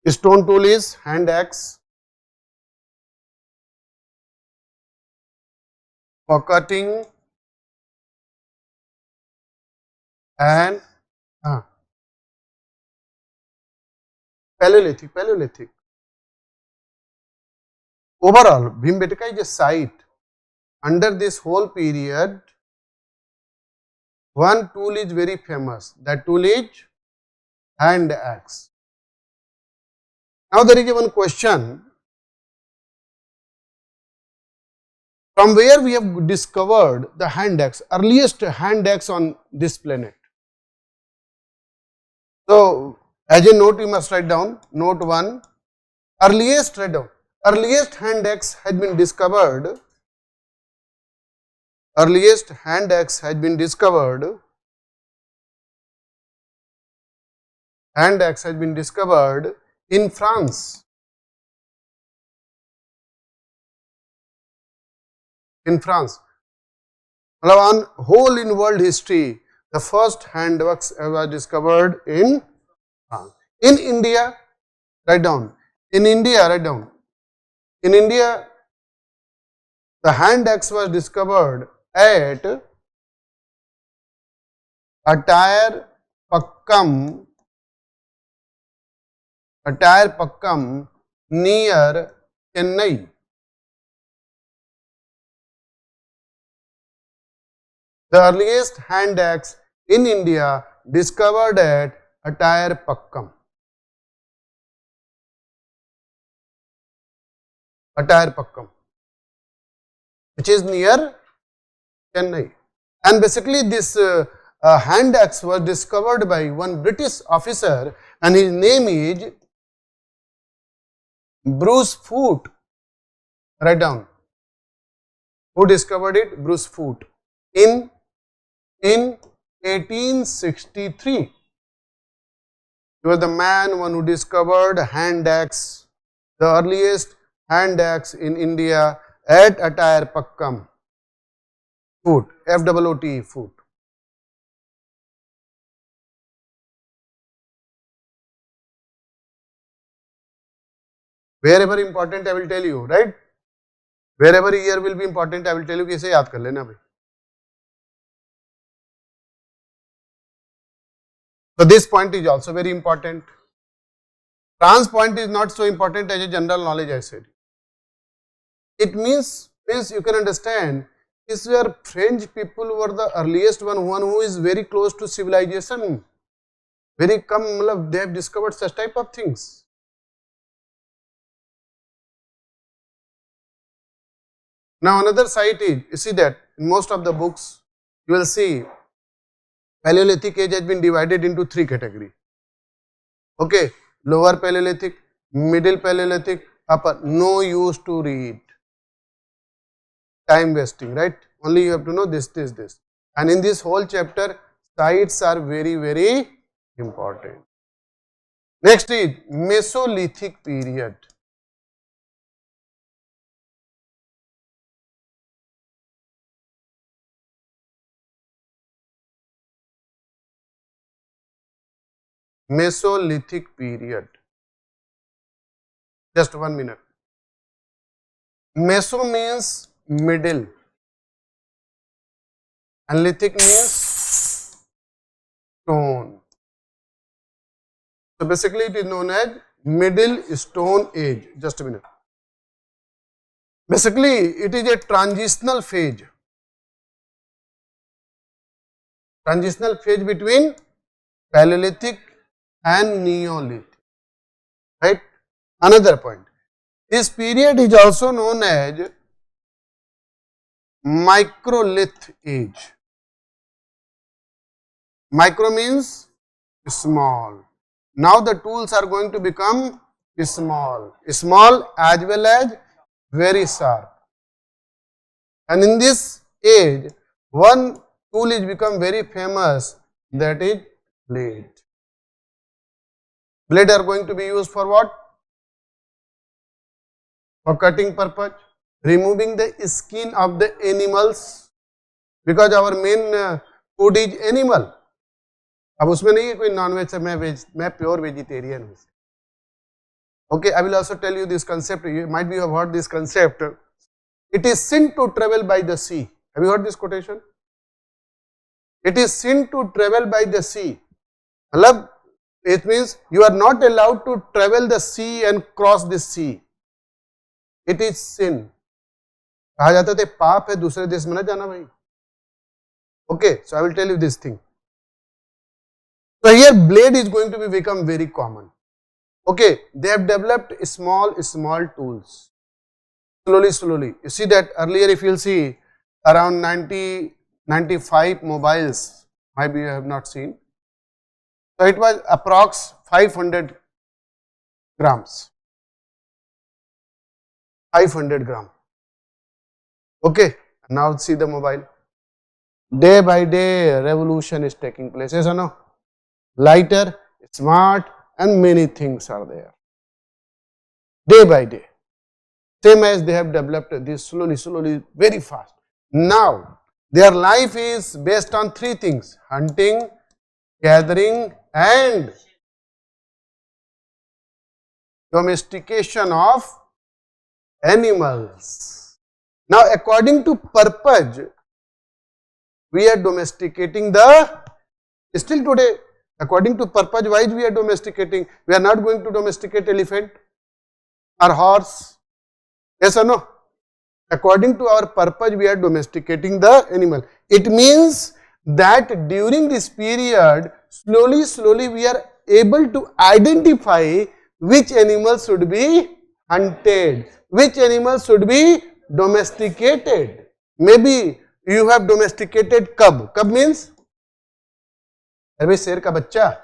A: Stone tool is hand axe. For cutting and Paleolithic. Overall, Bhimbetka is a site. Under this whole period, one tool is very famous. That tool is hand axe. Now there is one question. From where we have discovered the hand axe, earliest hand axe on this planet? So, as a note you must write down, note 1, earliest, write down, earliest hand axe has been discovered, earliest hand axe has been discovered in France. In France, on whole in world history, the first hand axe was discovered in France. In India, write down. In India, write down. In India, the hand axe was discovered at Attire Pakkam near Chennai. The earliest hand axe in India discovered at Attire Pakkam. Which is near Chennai. And basically this hand axe was discovered by one British officer and his name is Bruce Foote. Write down. Who discovered it? Bruce Foote. In 1863. He was the one who discovered hand axe, the earliest hand axe in India at Attire Pakkam. Foote, F-O-O-T-E, Foote. Wherever important I will tell you, right? Wherever year will be important I will tell you कि इसे याद कर लेना भाई. So this point is also very important. France point is not so important as a general knowledge I said. It means you can understand is where French people were the earliest one who is very close to civilization. They have discovered such type of things. Now another site is, you see that in most of the books you will see Paleolithic age has been divided into 3 categories. Okay, lower Paleolithic, middle Paleolithic, upper. No use to read. Time wasting, right? Only you have to know this. And in this whole chapter, sites are very, very important. Next is Mesolithic period. Mesolithic period. Just 1 minute. Meso means middle and lithic means stone. So basically it is known as middle stone age. Just a minute. Basically it is a transitional phase. Transitional phase between Paleolithic and Neolithic, right? Another point, this period is also known as microlith age. Micro means small. Now the tools are going to become small as well as very sharp. And in this age, one tool is become very famous, that is blade. Blade are going to be used for what? For cutting purpose, removing the skin of the animals, because our main food is animal. अब उसमें नहीं है कोई non-veg से मैं pure vegetarian हूँ. Okay, I will also tell you this concept. You might be have heard this concept. It is sin to travel by the sea. Have you heard this quotation? It is sin to travel by the sea. मतलब It means you are not allowed to travel the sea and cross the sea. It is sin. कहा जाता है पाप है दूसरे देश में ना जाना भाई. Okay, so I will tell you this thing. So here blade is going to be become very common. Okay, they have developed small tools. Slowly. You see that earlier, if you'll see around 95 mobiles, maybe you have not seen. So it was approx 500 grams. 500 gram. Okay, now see the mobile. Day by day, revolution is taking place. Yes or no? Lighter, smart, and many things are there. Day by day. Same as they have developed this slowly, very fast. Now, their life is based on three things: hunting, gathering, and domestication of animals. Now, according to purpose, we are domesticating still today, according to purpose wise we are domesticating. We are not going to domesticate elephant or horse. Yes or no? According to our purpose, we are domesticating the animal. It means that during this period, slowly we are able to identify which animals should be hunted, which animals should be domesticated. Maybe you have domesticated cub. Cub means अरे शेर का बच्चा.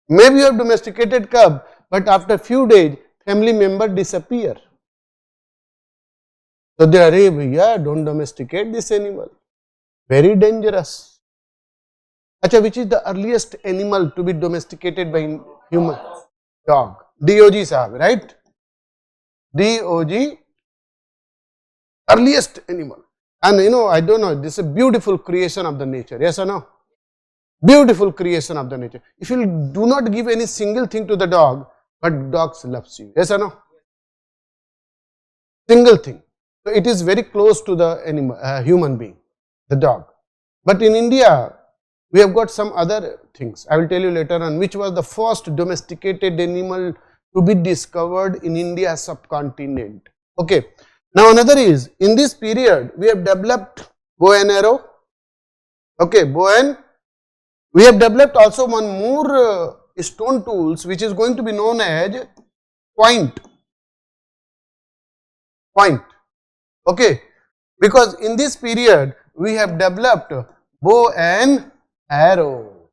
A: Maybe you have domesticated cub, but after few days, family member disappear. So they are, भैया, don't domesticate this animal. Very dangerous. Acha, which is the earliest animal to be domesticated by human? Dog. DOG sahab, right? DOG, earliest animal. And you know, I don't know, this is a beautiful creation of the nature. Yes or no? Beautiful creation of the nature. If you do not give any single thing to the dog, but dogs loves you. Yes or no? Single thing. So it is very close to the animal, human being, the dog. But in India, we have got some other things. I will tell you later on which was the first domesticated animal to be discovered in India subcontinent. Okay. Now another is, in this period, we have developed bow and arrow. Okay, bow and we have developed also one more stone tools which is going to be known as point. Okay, because in this period we have developed bow and arrow.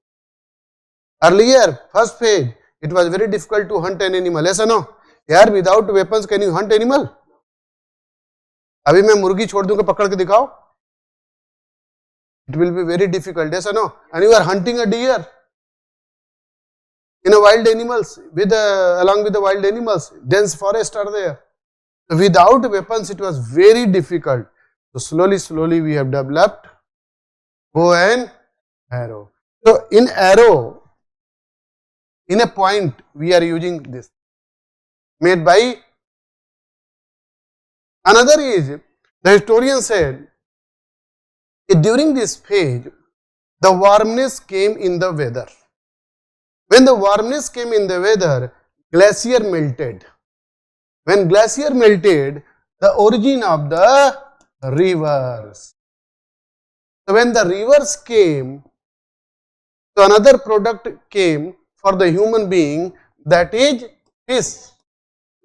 A: Earlier, first phase, it was very difficult to hunt an animal. Yes or no? Here, without weapons, can you hunt animal? अभी मैं मुर्गी छोड़ दूंगा, पकड़ के दिखाओ. It will be very difficult. Yes or no? And you are hunting a deer in a wild animals along with the wild animals. Dense forests are there. Without weapons, it was very difficult. So slowly we have developed bow and arrow. So in arrow, in a point, we are using this made by. Another is, the historian said, during this phase, the warmness came in the weather. When the warmness came in the weather, glacier melted. When glacier melted, the origin of the rivers. So when the rivers came, so another product came for the human being, that is fish.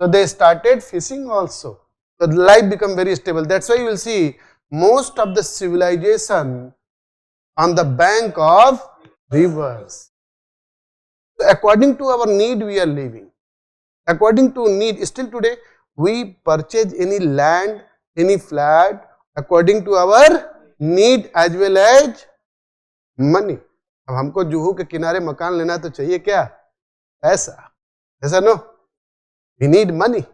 A: So they started fishing also. So life become very stable. That's why you will see most of the civilization on the bank of rivers. So according to our need, we are living. According to need, still today, we purchase any land, any flat, according to our need as well as money. अब हमको जुहू के किनारे मकान लेना तो चाहिए क्या? पैसा. ऐसा no? We need money.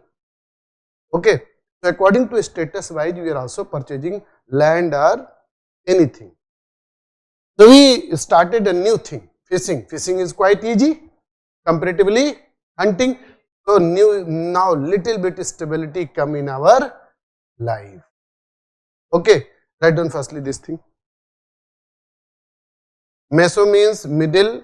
A: Okay. So according to status wise, we are also purchasing land or anything. So we started a new thing, fishing. Fishing is quite easy comparatively. Hunting. So now little bit stability come in our life. Okay. Write down firstly this thing. Meso means middle.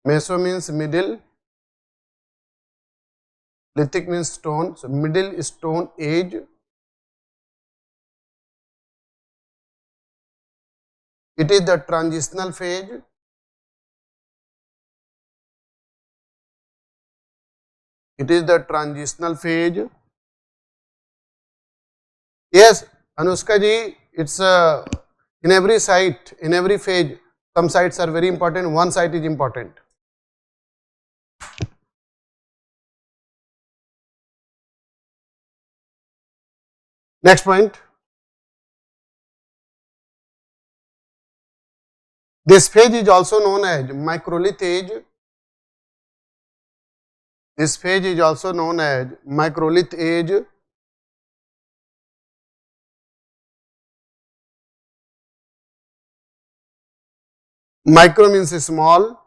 A: Meso means middle, lithic means stone, so middle stone age. It is the transitional phase. It is the transitional phase. Yes, Anushka ji, it's in every site, in every phase, some sites are very important, one site is important. Next point. This phase is also known as microlith age. This phase is also known as microlith age. Micro means small,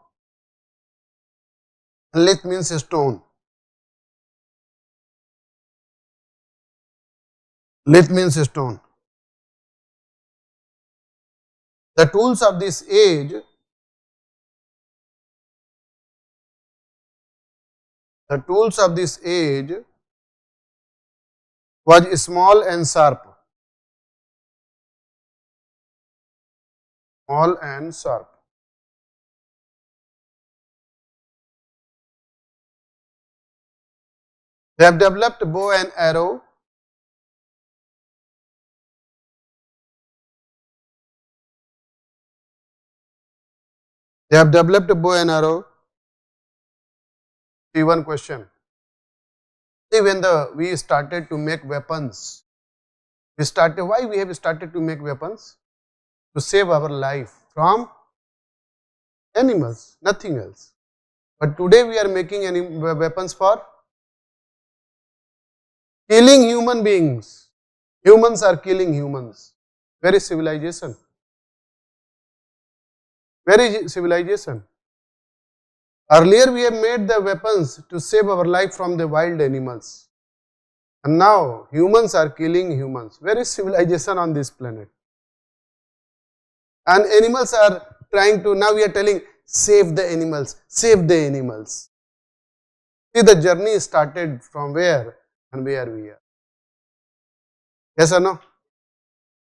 A: lith means stone. Lith means stone. The tools of this age, was small and sharp. Small and sharp. They have developed bow and arrow. They have developed bow and arrow. See one question. See, when we started to make weapons, why we have started to make weapons? To save our life from animals, nothing else. But today we are making any weapons for killing human beings. Humans are killing humans. Where is civilization? Where is civilization? Earlier we have made the weapons to save our life from the wild animals. And now humans are killing humans. Where is civilization on this planet? And animals are trying to, now we are telling, save the animals, save the animals. See, the journey started from where and where we are. Yes or no?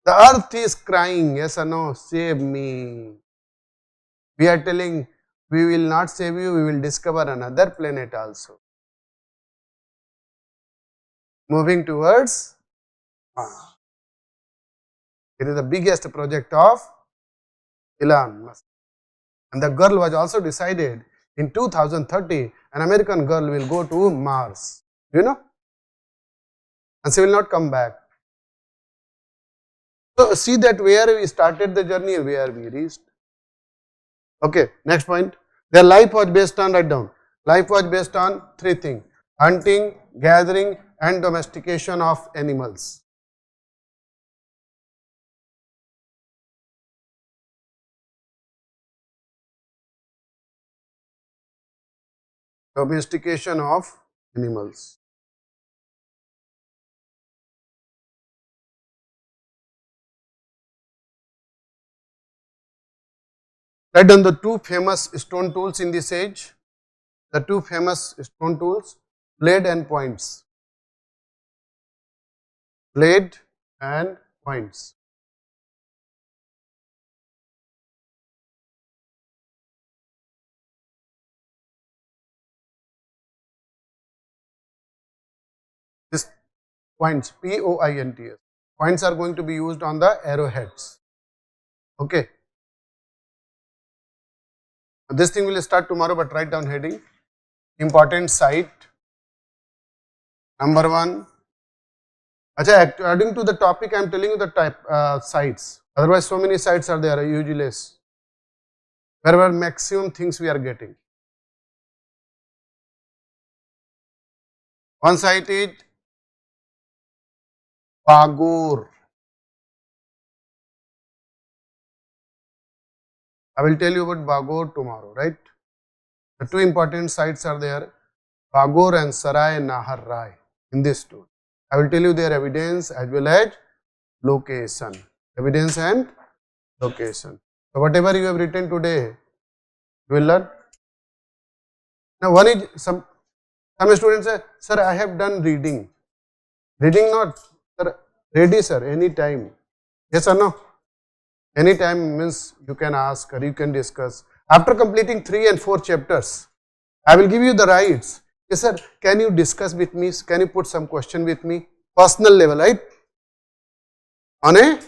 A: The earth is crying, yes or no, save me. We are telling, we will not save you, we will discover another planet also. Moving towards Mars. It is the biggest project of Elon Musk. And the girl was also decided in 2030, an American girl will go to Mars. You know? And she will not come back. So, see that where we started the journey, where we reached. Okay, next point. Their life was based on, write down, life was based on three things: hunting, gathering and domestication of animals. Domestication of animals. Write down the two famous stone tools in this age. The two famous stone tools, blade and points. Blade and points. This points, P-O-I-N-T-S. Points are going to be used on the arrowheads. Okay. This thing will start tomorrow, but write down heading. Important site. Number one. According to the topic, I am telling you the type sites. Otherwise, so many sites are there, useless. Wherever maximum things we are getting. One site is Bagor. I will tell you about Bagor tomorrow, right? The two important sites are there, Bagor and Sarai Nahar Rai, in this tool. I will tell you their evidence as well as location. Evidence and location. So, whatever you have written today, you will learn. Now one is some students say, sir, I have done reading. Reading not, sir, ready sir, anytime. Yes or no? Anytime means you can ask or you can discuss. After completing 3 and 4 chapters, I will give you the rights. Yes sir, can you discuss with me? Can you put some question with me? Personal level, right? On a,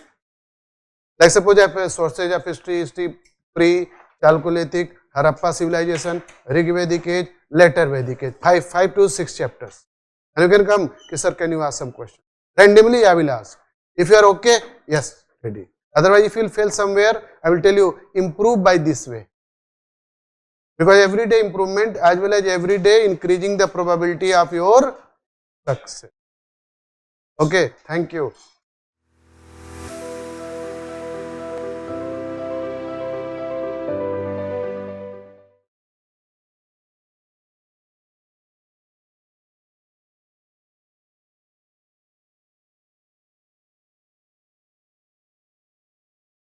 A: like suppose I have sources of history, pre-Chalcolithic, Harappa civilization, Rig Vedic age, later Vedic age, 5 to 6 chapters. And you can come, okay, sir, can you ask some question? Randomly I will ask. If you are okay, yes, ready. Otherwise, if you will fail somewhere, I will tell you, improve by this way. Because everyday improvement as well as every day increasing the probability of your success. Okay, thank you.